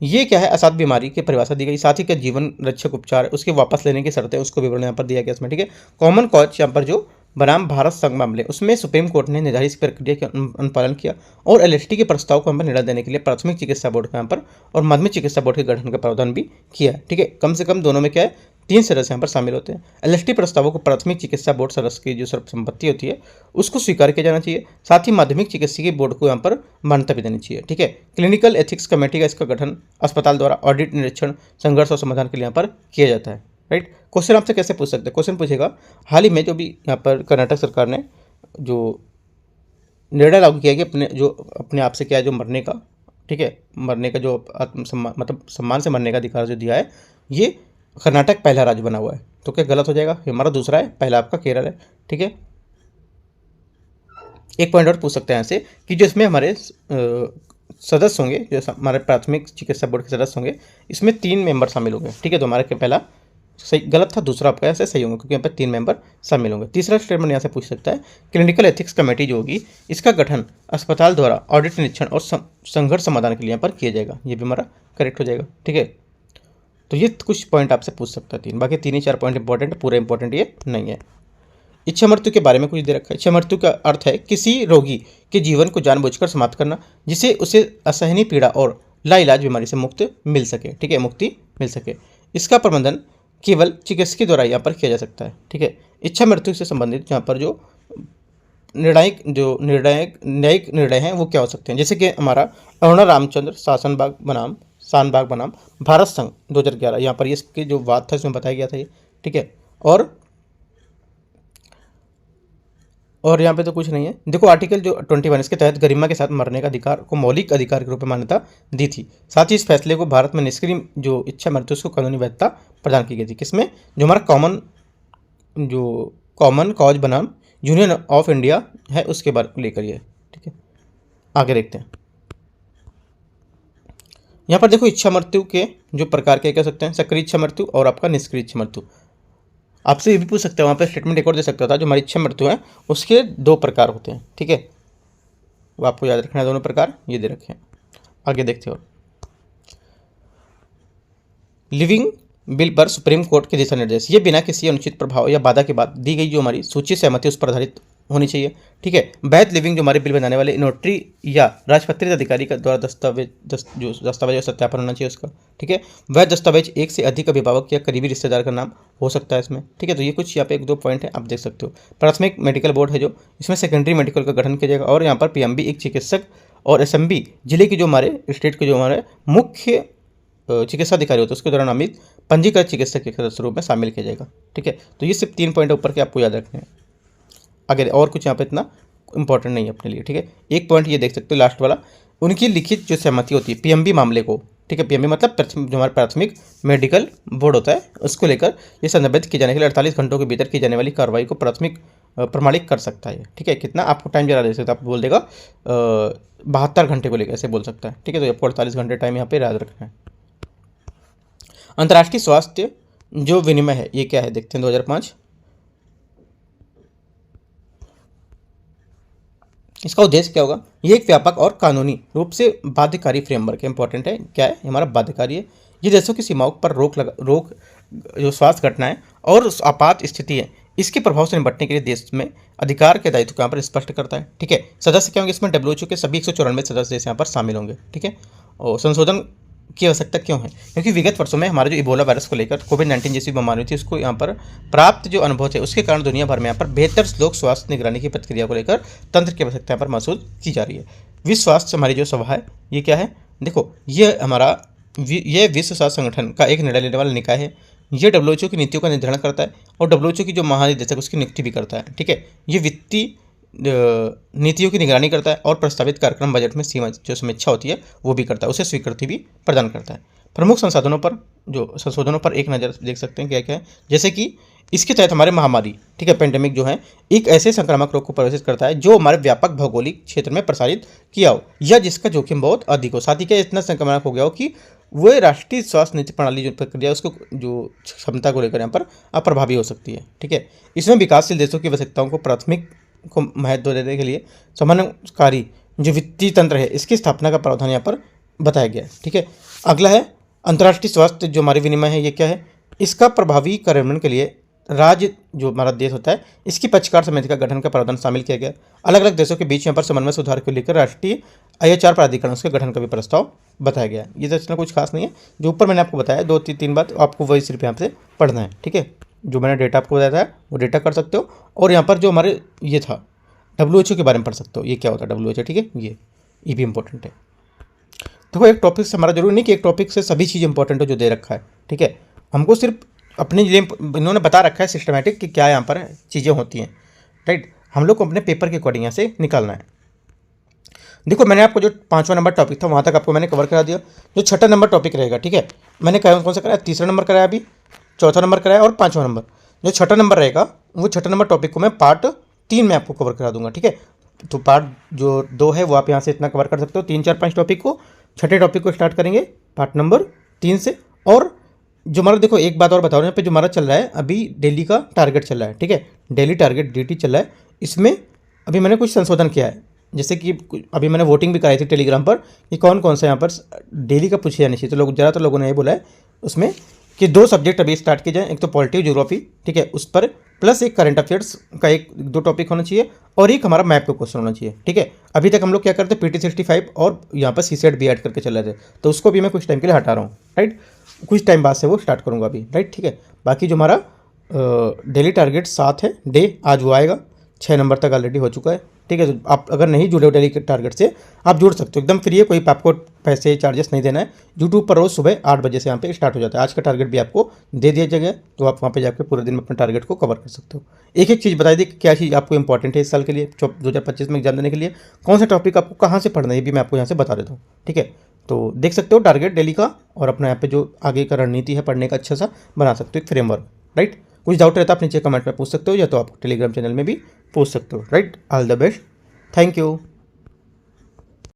ये क्या है, असाध्य बीमारी की परिभाषा दी गई, साथ ही क्या जीवन रक्षक उपचार है उसके वापस लेने की शर्तें उसको विवरण यहाँ पर दिया गया इसमें। ठीक है, कॉमन कॉज यहाँ पर जो बनाम भारत संघ मामले उसमें सुप्रीम कोर्ट ने निर्धारित प्रक्रिया का अनुपालन किया और एलएचटी के प्रस्ताव को यहाँ पर निर्णय देने के लिए प्राथमिक चिकित्सा बोर्ड का यहाँ पर और माध्यमिक चिकित्सा बोर्ड के गठन का प्रावधान भी किया है। ठीक है, कम से कम दोनों में क्या है, 3 सदस्य यहाँ पर शामिल होते हैं। एलएचटी प्रस्तावों को प्राथमिक चिकित्सा बोर्ड सदस्य की जो सर्वसम्मति होती है उसको स्वीकार किया जाना चाहिए, साथ ही माध्यमिक चिकित्सकीय बोर्ड को यहाँ पर मान्यता भी देनी चाहिए। ठीक है, क्लिनिकल एथिक्स कमेटी का इसका गठन अस्पताल द्वारा ऑडिट, निरीक्षण, संघर्ष और समाधान के लिए यहाँ पर किया जाता है। राइट, क्वेश्चन आपसे कैसे पूछ सकते हैं, क्वेश्चन पूछेगा हाल ही में जो भी यहाँ पर कर्नाटक सरकार ने जो निर्णय लागू किया कि अपने आप से क्या है जो मरने का, ठीक है, मरने का जो आत्मसम्मान मतलब सम्मान से मरने का अधिकार जो दिया है, ये कर्नाटक पहला राज्य बना हुआ है। तो क्या गलत हो जाएगा, हमारा दूसरा है, पहला आपका केरल है। ठीक है, एक पॉइंट और पूछ सकते हैं ऐसे कि जो इसमें हमारे सदस्य होंगे, जो हमारे प्राथमिक चिकित्सा बोर्ड के सदस्य होंगे, इसमें 3 मेंबर शामिल होंगे। ठीक है, तो हमारा पहला सही गलत था, दूसरा आपका ऐसे सही होगा क्योंकि यहाँ पर 3 मेंबर शामिल होंगे। तीसरा स्टेटमेंट यहाँ से पूछ सकता है, क्लिनिकल एथिक्स कमेटी जो होगी इसका गठन अस्पताल द्वारा ऑडिट, निरीक्षण और संघर्ष समाधान के लिए यहाँ पर किया जाएगा। ये भी हमारा करेक्ट हो जाएगा। ठीक है, तो ये कुछ पॉइंट आपसे पूछ सकता है 3, बाकी 3 ही 4 पॉइंट इंपॉर्टेंट है, पूरे इंपॉर्टेंट ये नहीं है। इच्छा मृत्यु के बारे में कुछ दे रखा है। इच्छा मृत्यु का अर्थ है किसी रोगी के जीवन को जानबूझकर समाप्त करना जिसे उसे असहनीय पीड़ा और लाइलाज बीमारी से मुक्ति मिल सके। ठीक है, मुक्ति मिल सके। इसका प्रबंधन केवल चिकित्सक द्वारा यहाँ पर किया जा सकता है। ठीक है, इच्छा मृत्यु से संबंधित यहाँ पर जो न्यायिक निर्णय हैं वो क्या हो सकते हैं, जैसे कि हमारा अरुणा रामचंद्र शानबाग बनाम भारत संघ 2011, यहाँ पर इसके जो बात था इसमें बताया गया था ये। ठीक है, और यहाँ पे तो कुछ नहीं है। देखो आर्टिकल जो 21 इसके तहत गरिमा के साथ मरने का अधिकार को मौलिक अधिकार के रूप में मान्यता दी थी। साथ ही इस फैसले को भारत में निष्क्रिय जो इच्छा मृत्यु उसको कानूनी वैधता प्रदान की गई थी। किसमें, जो हमारा कॉमन कॉज बनाम यूनियन ऑफ इंडिया है उसके बारे लेकर ये। ठीक है, आगे देखते हैं। यहाँ पर देखो इच्छा मृत्यु के जो प्रकार क्या कह सकते हैं, सक्रिय इच्छा मृत्यु और आपका निष्क्रिय इच्छा मृत्यु। आपसे ये भी पूछ सकते हैं, वहाँ पे स्टेटमेंट एक और दे सकता था, जो हमारी इच्छा मृत्यु है उसके 2 प्रकार होते हैं। ठीक है, वो आपको याद रखना है, दोनों प्रकार ये दे रखे हैं। आगे देखते हो, लिविंग बिल पर सुप्रीम कोर्ट के दिशा निर्देश, ये बिना किसी अनुचित प्रभाव या बाधा के बाद दी गई जो हमारी सूची सहमति उस पर आधारित होनी चाहिए। ठीक है, वैध लिविंग जो हमारे बिल बनाने वाले नोटरी या राजपत्रित अधिकारी का द्वारा जो दस्तावेज सत्यापन होना चाहिए उसका। ठीक है, वैध दस्तावेज एक से अधिक अभिभावक या करीबी रिश्तेदार का नाम हो सकता है इसमें। ठीक है, तो ये कुछ यहाँ पे एक दो पॉइंट है, आप देख सकते हो। प्राथमिक मेडिकल बोर्ड है जो, इसमें सेकेंडरी मेडिकल का गठन किया जाएगा, और यहाँ पर पीएमबी एक चिकित्सक और एसएमबी जिले के जो हमारे स्टेट के जो हमारे मुख्य चिकित्सा अधिकारी होते हैं उसके द्वारा नामित पंजीकृत चिकित्सक के सदस्य रूप में शामिल किया जाएगा। ठीक है, तो ये सिर्फ 3 पॉइंट ऊपर के आपको याद रखने हैं, अगर और कुछ यहाँ पे इतना इंपॉर्टेंट नहीं है अपने लिए। ठीक है, एक पॉइंट ये देख सकते हो लास्ट वाला, उनकी लिखित जो सहमति होती है पीएमबी मामले को। ठीक है, पीएमबी मतलब जो हमारा प्राथमिक मेडिकल बोर्ड होता है उसको लेकर ये संदर्भित किए जाने के लिए 48 घंटों के भीतर की जाने वाली कार्रवाई को प्राथमिक प्रमाणित कर सकता है। ठीक है, कितना आपको टाइम ज़्यादा दे सकता है, आपको बोल देगा 72 घंटे को लेकर ऐसे बोल सकता है। ठीक है, तो आपको 48 घंटे टाइम यहाँ पे याद रखना है। अंतर्राष्ट्रीय स्वास्थ्य जो विनिमय है ये क्या है, देखते हैं 2005। इसका उद्देश्य क्या होगा, ये एक व्यापक और कानूनी रूप से बाध्यकारी फ्रेमवर्क है। इंपॉर्टेंट है, क्या है हमारा बाध्यकारी है। ये देशों की सीमाओं पर रोक जो स्वास्थ्य घटनाएं और आपात स्थिति है इसके प्रभाव से निपटने के लिए देश में अधिकार के दायित्व को यहाँ पर स्पष्ट करता है। ठीक है, सदस्य क्या होंगे इसमें, डब्ल्यूएचओ के सभी 194 सदस्य देश यहाँ पर शामिल होंगे। ठीक है, और संशोधन की आवश्यकता क्यों है, क्योंकि विगत वर्षों में हमारे जो इबोला वायरस को लेकर कोविड-19 जैसी बीमारी थी उसको यहाँ पर प्राप्त जो अनुभव थे उसके कारण दुनिया भर में यहाँ पर बेहतर लोक स्वास्थ्य निगरानी की प्रक्रिया को लेकर तंत्र की आवश्यकता यहाँ पर महसूस की जा रही है। विश्व स्वास्थ्य हमारी जो सभा है ये क्या है, देखो ये हमारा ये विश्व स्वास्थ्य संगठन का एक निर्णय लेने वाला निकाय है। ये डब्ल्यूएचओ की नीतियों का निर्धारण करता है और डब्ल्यूएचओ की जो महानिदेशक उसकी नियुक्ति भी करता है। ठीक है, ये वित्तीय नीतियों की निगरानी करता है और प्रस्तावित कार्यक्रम बजट में सीमा जो समीक्षा होती है वो भी करता है, उसे स्वीकृति भी प्रदान करता है। प्रमुख संशोधनों पर एक नज़र देख सकते हैं क्या क्या है, जैसे कि इसके तहत हमारे महामारी, ठीक है, पेंडेमिक जो है एक ऐसे संक्रामक रोग को प्रदर्शित करता है जो हमारे व्यापक भौगोलिक क्षेत्र में प्रसारित किया हो या जिसका जोखिम बहुत अधिक हो, साथ ही क्या इतना संक्रामक हो गया हो कि वो राष्ट्रीय स्वास्थ्य नीति प्रणाली जो प्रक्रिया उसको जो क्षमता को लेकर यहाँ पर अप्रभावी हो सकती है। ठीक है, इसमें विकासशील देशों की आवश्यकताओं को प्राथमिक को महत्व देने के लिए समन्वयकारी जो वित्तीय तंत्र है इसकी स्थापना का प्रावधान यहाँ पर बताया गया है। ठीक है, अगला है अंतर्राष्ट्रीय स्वास्थ्य जो हमारी विनिमय है ये क्या है, इसका प्रभावी कार्यान्वयन के लिए राज्य जो हमारा देश होता है इसकी पक्षकार समिति का गठन का प्रावधान शामिल किया गया। अलग अलग देशों के बीच यहाँ पर समन्वय सुधार को लेकर राष्ट्रीय IHR प्राधिकरण उसके गठन का भी प्रस्ताव बताया गया। ये तो इतना कुछ खास नहीं है, जो ऊपर मैंने आपको बताया 2-3 बात आपको वही सिर्फ यहाँ से पढ़ना है। ठीक है, जो मैंने डेटा आपको बताया था वो डेटा कर सकते हो, और यहाँ पर जो हमारे ये था डब्ल्यूएचओ के बारे में पढ़ सकते हो, ये क्या होता है डब्ल्यूएचओ। ठीक है, ये भी इंपॉर्टेंट है। देखो एक टॉपिक से हमारा जरूरी नहीं कि एक टॉपिक से सभी चीज़ इंपॉर्टेंट हो जो दे रखा है। ठीक है, हमको सिर्फ अपने लिए इन्होंने बता रखा है सिस्टमेटिक कि क्या यहाँ पर चीज़ें होती हैं। राइट, हम लोग को अपने पेपर के अकॉर्डिंग यहाँ से निकालना है। देखो मैंने आपको जो 5वां नंबर टॉपिक था वहाँ तक आपको मैंने कवर करा दिया। जो 6ठा नंबर टॉपिक रहेगा, ठीक है, मैंने कौन सा कराया, 3रा नंबर कराया, अभी 4था नंबर कराया और 5वां नंबर। जो 6ठा नंबर रहेगा वो 6ठा नंबर टॉपिक को मैं पार्ट 3 में आपको कवर करा दूंगा। ठीक है, तो पार्ट जो 2 है वो आप यहाँ से इतना कवर कर सकते हो, 3, 4, 5 टॉपिक को। 6ठे टॉपिक को स्टार्ट करेंगे पार्ट नंबर 3 से। और जो हमारा देखो एक बात और बताओ, यहाँ पे जो हमारा चल रहा है अभी डेली का टारगेट चल रहा है। ठीक है, डेली टारगेट DT चल रहा है। इसमें अभी मैंने कुछ संशोधन किया है, जैसे कि अभी मैंने वोटिंग भी कराई थी टेलीग्राम पर कि कौन कौन सा यहाँ पर डेली का पूछे जाना चाहिए। तो ज़्यादातर लोगों ने ये बोला है उसमें कि 2 सब्जेक्ट अभी स्टार्ट किए जाएँ, एक तो पॉलिटिव ज्योग्राफी, ठीक है, उस पर प्लस एक करंट अफेयर्स का 1-2 टॉपिक होना चाहिए और एक हमारा मैप का क्वेश्चन होना चाहिए। ठीक है, अभी तक हम लोग क्या करते हैं PT65 और यहाँ पर CSET भी ऐड करके चल रहे थे, तो उसको भी मैं कुछ टाइम के लिए हटा रहा हूँ। राइट, कुछ टाइम बाद से वो स्टार्ट करूँगा अभी। राइट, ठीक है, बाकी जो हमारा डेली टारगेट 7 है डे, आज वो आएगा, 6 नंबर तक ऑलरेडी हो चुका है। ठीक है, तो आप अगर नहीं जुड़े हो डेली के टारगेट से आप जुड़ सकते हो, एकदम फ्री है, कोई आपको पैसे चार्जेस नहीं देना है। यूट्यूब पर रोज़ सुबह 8 बजे से यहाँ पे स्टार्ट हो जाता है। आज का टारगेट भी आपको दे दिया जाएगा, तो आप वहाँ पे जाकर पूरे दिन में अपने टारगेट को कवर कर सकते हो। एक एक चीज़ बताई दी क्या चीज़ आपको इंपॉर्टेंट है इस साल के लिए 2025 में एग्जाम देने के लिए, कौन सा टॉपिक आपको कहाँ से पढ़ना है ये भी मैं आपको यहाँ से बता देता हूँ। ठीक है, तो देख सकते हो टारगेट डेली का, और अपना यहाँ पे जो आगे का रणनीति है पढ़ने का अच्छा सा बना सकते हो, एक फ्रेमवर्क। राइट, कुछ डाउट रहता है आप नीचे कमेंट में पूछ सकते हो, या तो आप टेलीग्राम चैनल में भी पूछ सकते हो। Right, all the best, thank you.